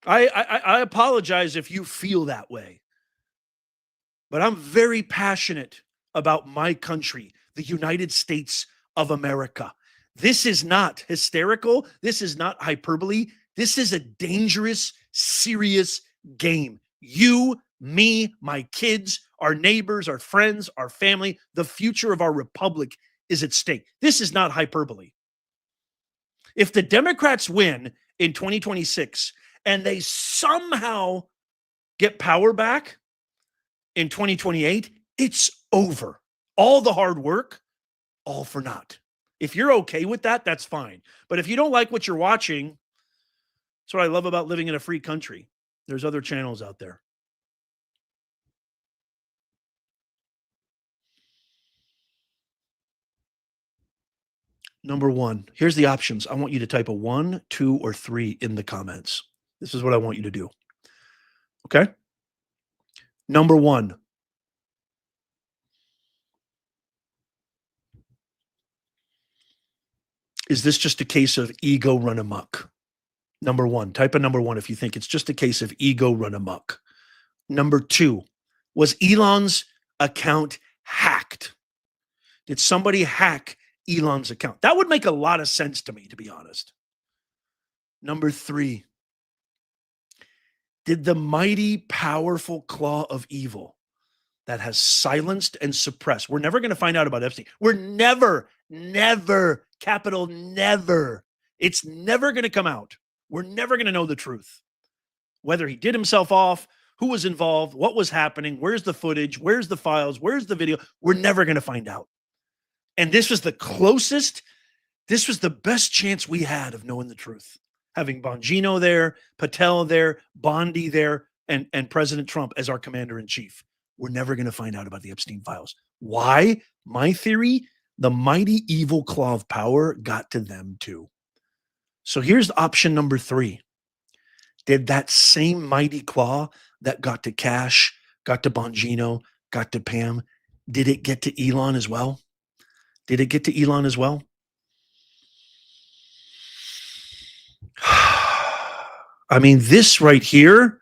I apologize if you feel that way, but I'm very passionate about my country, the United States of America. This is not hysterical. This is not hyperbole. This is a dangerous, serious game. You, me, my kids, our neighbors, our friends, our family, the future of our republic is at stake. This is not hyperbole. If the Democrats win in 2026 and they somehow get power back in 2028, it's over. All the hard work, all for naught. If you're okay with that, that's fine. But if you don't like what you're watching, that's what I love about living in a free country. There's other channels out there. Number one, here's the options. I want you to type a 1, 2, or 3 in the comments. This is what I want you to do. Okay? Number one, is this just a case of ego run amok? Number one, type a number 1 if you think it's just a case of ego run amok. Number 2, was Elon's account hacked? Did somebody hack Elon's account? That would make a lot of sense to me, to be honest. Number 3, did the mighty, powerful claw of evil that has silenced and suppressed, we're never going to find out about Epstein. We're never, capital never. It's never going to come out. We're never going to know the truth. Whether he did himself off, who was involved, what was happening, where's the footage, where's the files, where's the video, we're never going to find out. And this was the closest, this was the best chance we had of knowing the truth. Having Bongino there, Patel there, Bondi there, and President Trump as our commander-in-chief. We're never going to find out about the Epstein files. Why? My theory, the mighty evil claw of power got to them too. So here's option number 3. Did that same mighty claw that got to Cash, got to Bongino, got to Pam, did it get to Elon as well? Did it get to Elon as well? I mean, this right here,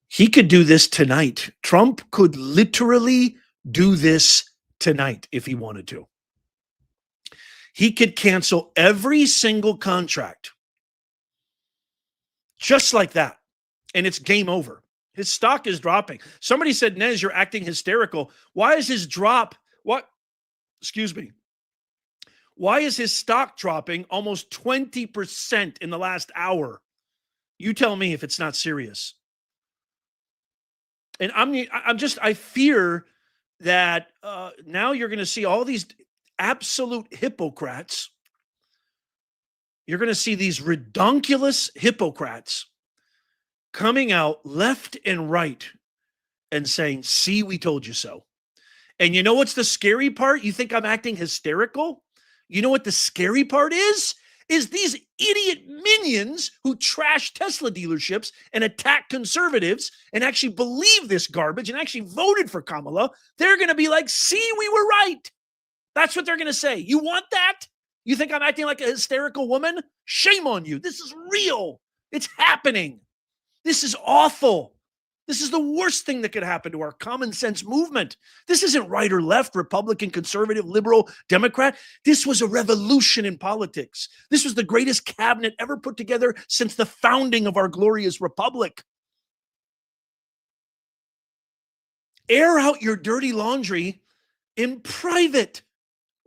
he could do this tonight. Trump could literally do this tonight if he wanted to. He could cancel every single contract just like that, and it's game over. His stock is dropping. Somebody said, Nez, you're acting hysterical. Why is his drop? What? Excuse me. Why is his stock dropping almost 20% in the last hour? You tell me if it's not serious. And I fear that now you're going to see all these absolute hypocrites. You're going to see these redonkulous hypocrites coming out left and right and saying, see, we told you so. And you know what's the scary part? You think I'm acting hysterical? You know what the scary part is? Is these idiot minions who trash Tesla dealerships and attack conservatives and actually believe this garbage and actually voted for Kamala, they're going to be like, see, we were right. That's what they're going to say. You want that? You think I'm acting like a hysterical woman? Shame on you. This is real. It's happening. This is awful. This is the worst thing that could happen to our common sense movement. This isn't right or left, Republican, conservative, liberal, Democrat. This was a revolution in politics. This was the greatest cabinet ever put together since the founding of our glorious republic. Air out your dirty laundry in private,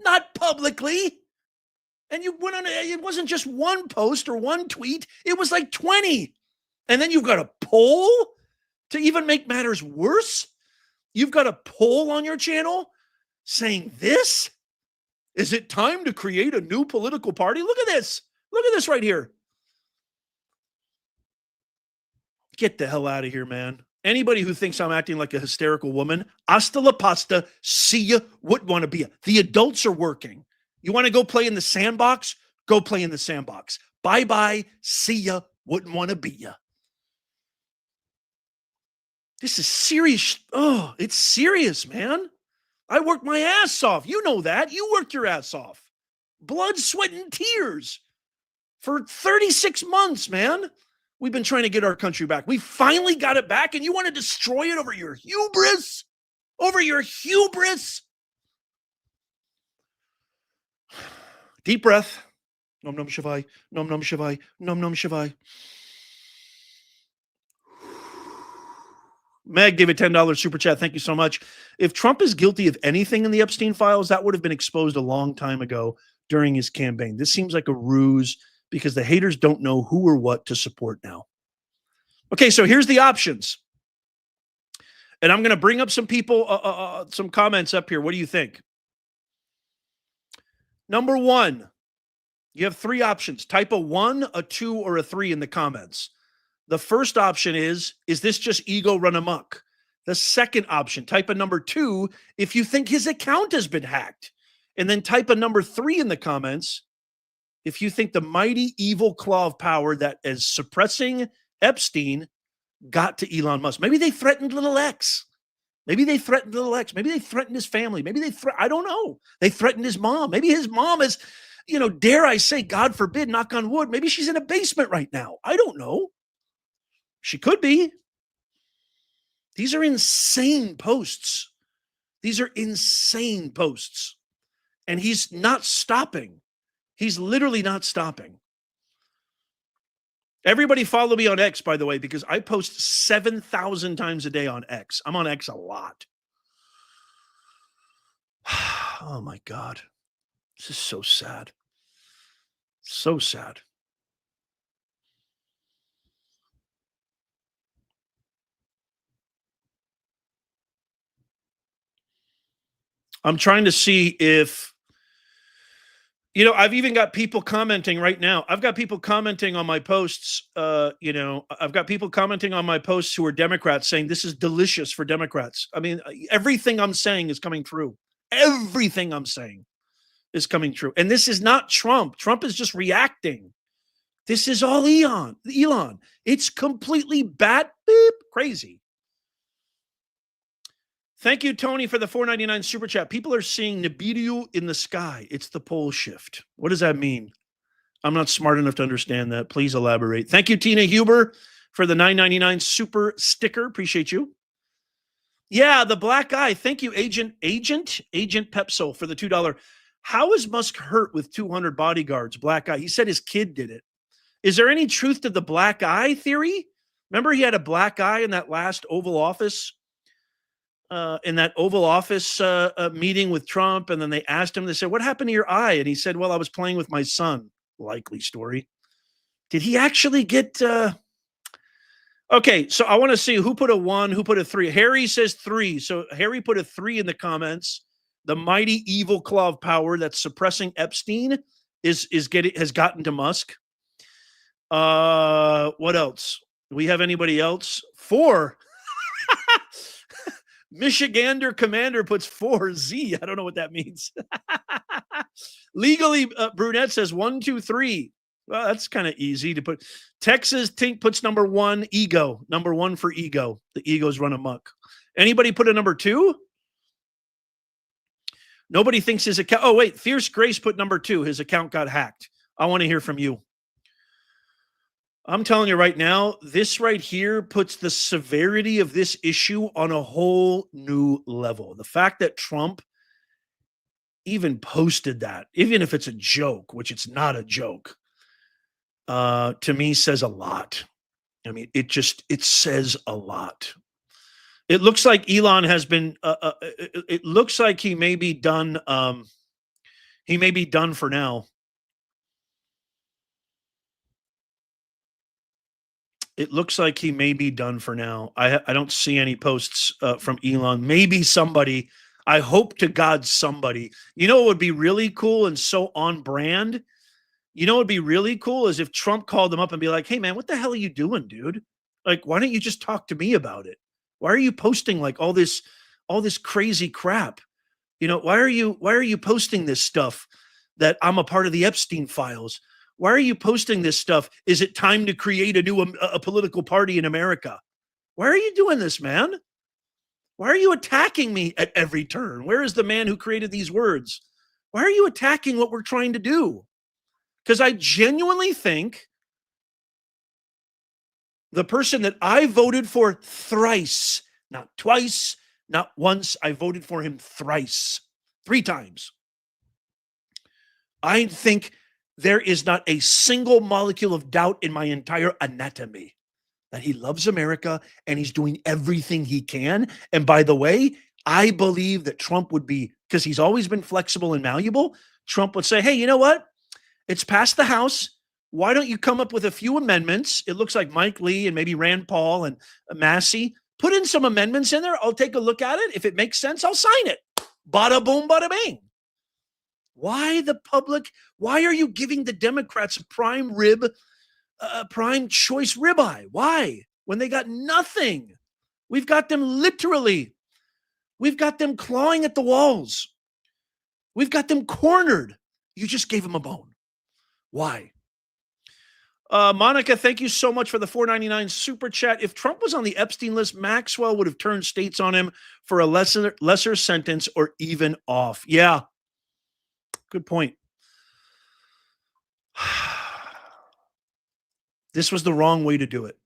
not publicly. And you went on, it wasn't just one post or one tweet, it was like 20. And then you've got a poll to even make matters worse. You've got a poll on your channel saying this? Is it time to create a new political party? Look at this. Look at this right here. Get the hell out of here, man. Anybody who thinks I'm acting like a hysterical woman, hasta la pasta, see ya, wouldn't want to be ya. The adults are working. You want to go play in the sandbox? Go play in the sandbox. Bye-bye, see ya, wouldn't want to be ya. This is serious. Oh, it's serious, man. I worked my ass off. You know that. You worked your ass off. blood, sweat, and tears for 36 months, man. We've been trying to get our country back. We finally got it back, and you want to destroy it over your hubris? Over your hubris? Deep breath. Nom nom shivai, nom nom shivai, nom nom shivai. Meg gave a $10 super chat. Thank you so much. If Trump is guilty of anything in the Epstein files, that would have been exposed a long time ago during his campaign. This seems like a ruse because the haters don't know who or what to support now. Okay, so here's the options. And I'm going to bring up some people, some comments up here. What do you think? Number one, you have three options. Type a 1, a 2, or a 3 in the comments. The first option is this just ego run amok? The second option, type a number 2 if you think his account has been hacked. And then type a number 3 in the comments if you think the mighty evil claw of power that is suppressing Epstein got to Elon Musk. Maybe they threatened little X. Maybe they threatened little X. Maybe they threatened his family. Maybe I don't know. They threatened his mom. Maybe his mom is, dare I say, God forbid, knock on wood, maybe she's in a basement right now. I don't know. She could be. These are insane posts. These are insane posts. And he's not stopping. He's literally not stopping. Everybody follow me on X, by the way, because I post 7,000 times a day on X. I'm on X a lot. Oh, my God. This is so sad. So sad. I'm trying to see if, I've even got people commenting right now. I've got people commenting on my posts. I've got people commenting on my posts who are Democrats saying this is delicious for Democrats. I mean, everything I'm saying is coming true. Everything I'm saying is coming true. And this is not Trump. Trump is just reacting. This is all Elon. It's completely bat beep crazy. Thank you, Tony, for the $4.99 super chat. People are seeing Nibiru in the sky. It's the pole shift. What does that mean? I'm not smart enough to understand that. Please elaborate. Thank you, Tina Huber, for the $9.99 super sticker. Appreciate you. Yeah, the black guy. Thank you, Agent Pepsol, for the $2. How is Musk hurt with 200 bodyguards? Black guy. He said his kid did it. Is there any truth to the black eye theory? Remember, he had a black eye in that last Oval Office. Meeting with Trump, and then they asked him, they said, what happened to your eye? And he said, well, I was playing with my son. Likely story. Did he actually get okay, so I want to see who put a 1, who put a 3. Harry says 3. So Harry put a 3 in the comments. The mighty evil claw of power that's suppressing Epstein has gotten to Musk. What else? Do we have anybody else? 4. Michigander Commander puts 4Z. I don't know what that means. Legally, Brunette says 1, 2, 3. Well, that's kind of easy to put. Texas Tink puts number 1, ego. Number 1 for ego. The egos run amok. Anybody put a number 2? Nobody thinks his account. Oh, wait. Fierce Grace put number 2. His account got hacked. I want to hear from you. I'm telling you right now, this right here puts the severity of this issue on a whole new level. The fact that Trump even posted that, even if it's a joke, which it's not a joke, to me says a lot. I mean, it says a lot. It looks like Elon has been, it looks like he may be done. He may be done for now. It looks like he may be done for now. I don't see any posts from Elon. Maybe somebody, I hope to God somebody. You know what would be really cool and so on brand? You know what would be really cool is if Trump called them up and be like, hey, man, what the hell are you doing, dude? Like, why don't you just talk to me about it? Why are you posting like all this crazy crap? Why are you posting this stuff that I'm a part of the Epstein files? Why are you posting this stuff? Is it time to create a new political party in America? Why are you doing this, man? Why are you attacking me at every turn? Where is the man who created these words? Why are you attacking what we're trying to do? Because I genuinely think the person that I voted for thrice, not twice, not once, I voted for him thrice, 3 times. I think there is not a single molecule of doubt in my entire anatomy that he loves America and he's doing everything he can. And by the way, I believe that Trump would be, because he's always been flexible and malleable, Trump would say, hey, you know what? It's passed the House. Why don't you come up with a few amendments? It looks like Mike Lee and maybe Rand Paul and Massey. Put in some amendments in there. I'll take a look at it. If it makes sense, I'll sign it. Bada boom, bada bing. Why the public? Why are you giving the Democrats a prime choice ribeye? Why? When they got nothing. We've got them literally. We've got them clawing at the walls. We've got them cornered. You just gave them a bone. Why? Monica, thank you so much for the $4.99 super chat. If Trump was on the Epstein list, Maxwell would have turned states on him for a lesser sentence or even off. Yeah. Good point. This was the wrong way to do it.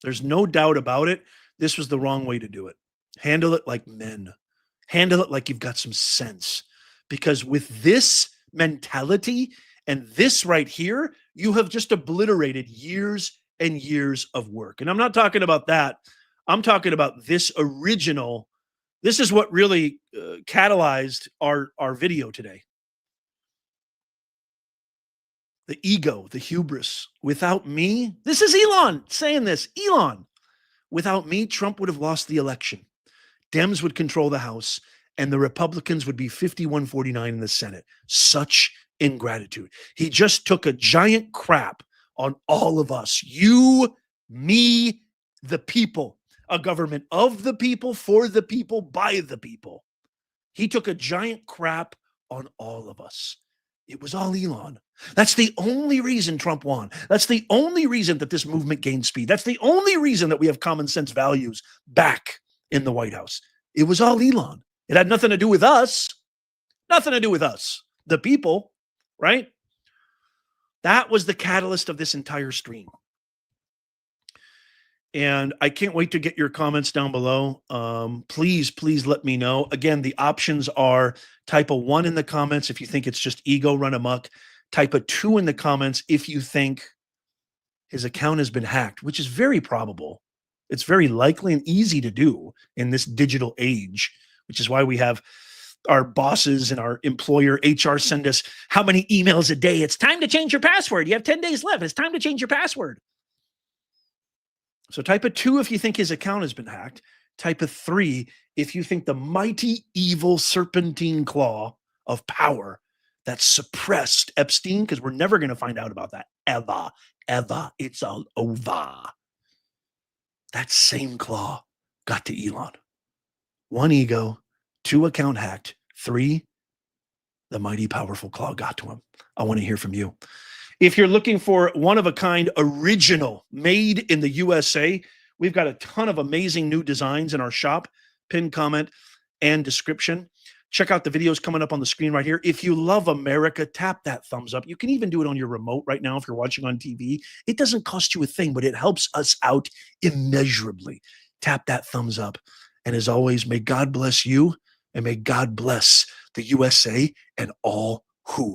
There's no doubt about it. This was the wrong way to do it. Handle it like men. Handle it like you've got some sense. Because with this mentality and this right here, you have just obliterated years and years of work. And I'm not talking about that. I'm talking about this original. This is what really catalyzed our video today. The ego, the hubris. Without me, this is Elon saying this. Elon, without me, Trump would have lost the election. Dems would control the House, and the Republicans would be 51-49 in the Senate. Such ingratitude. He just took a giant crap on all of us. You, me, the people. A government of the people, for the people, by the people. He took a giant crap on all of us. It was all Elon. That's the only reason Trump won. That's the only reason that this movement gained speed. That's the only reason that we have common sense values back in the White House. It was all Elon. It had nothing to do with us. Nothing to do with us. The people, right? That was the catalyst of this entire stream. And I can't wait to get your comments down below. Please let me know. Again, the options are type a 1 in the comments if you think it's just ego run amok. Type a 2 in the comments if you think his account has been hacked, which is very probable. It's very likely and easy to do in this digital age, which is why we have our bosses and our employer HR send us how many emails a day. It's time to change your password. You have 10 days left. It's time to change your password. So type a 2 if you think his account has been hacked. Type a 3 if you think the mighty evil serpentine claw of power that suppressed Epstein, because we're never going to find out about that ever. It's all over. That same claw got to Elon. 1 ego, 2 account hacked, 3, the mighty powerful claw got to him. I want to hear from you. If you're looking for one-of-a-kind original made in the USA, we've got a ton of amazing new designs in our shop, pinned comment and description. Check out the videos coming up on the screen right here. If you love America, tap that thumbs up. You can even do it on your remote right now if you're watching on TV. It doesn't cost you a thing, but it helps us out immeasurably. Tap that thumbs up. And as always, may God bless you and may God bless the USA and all who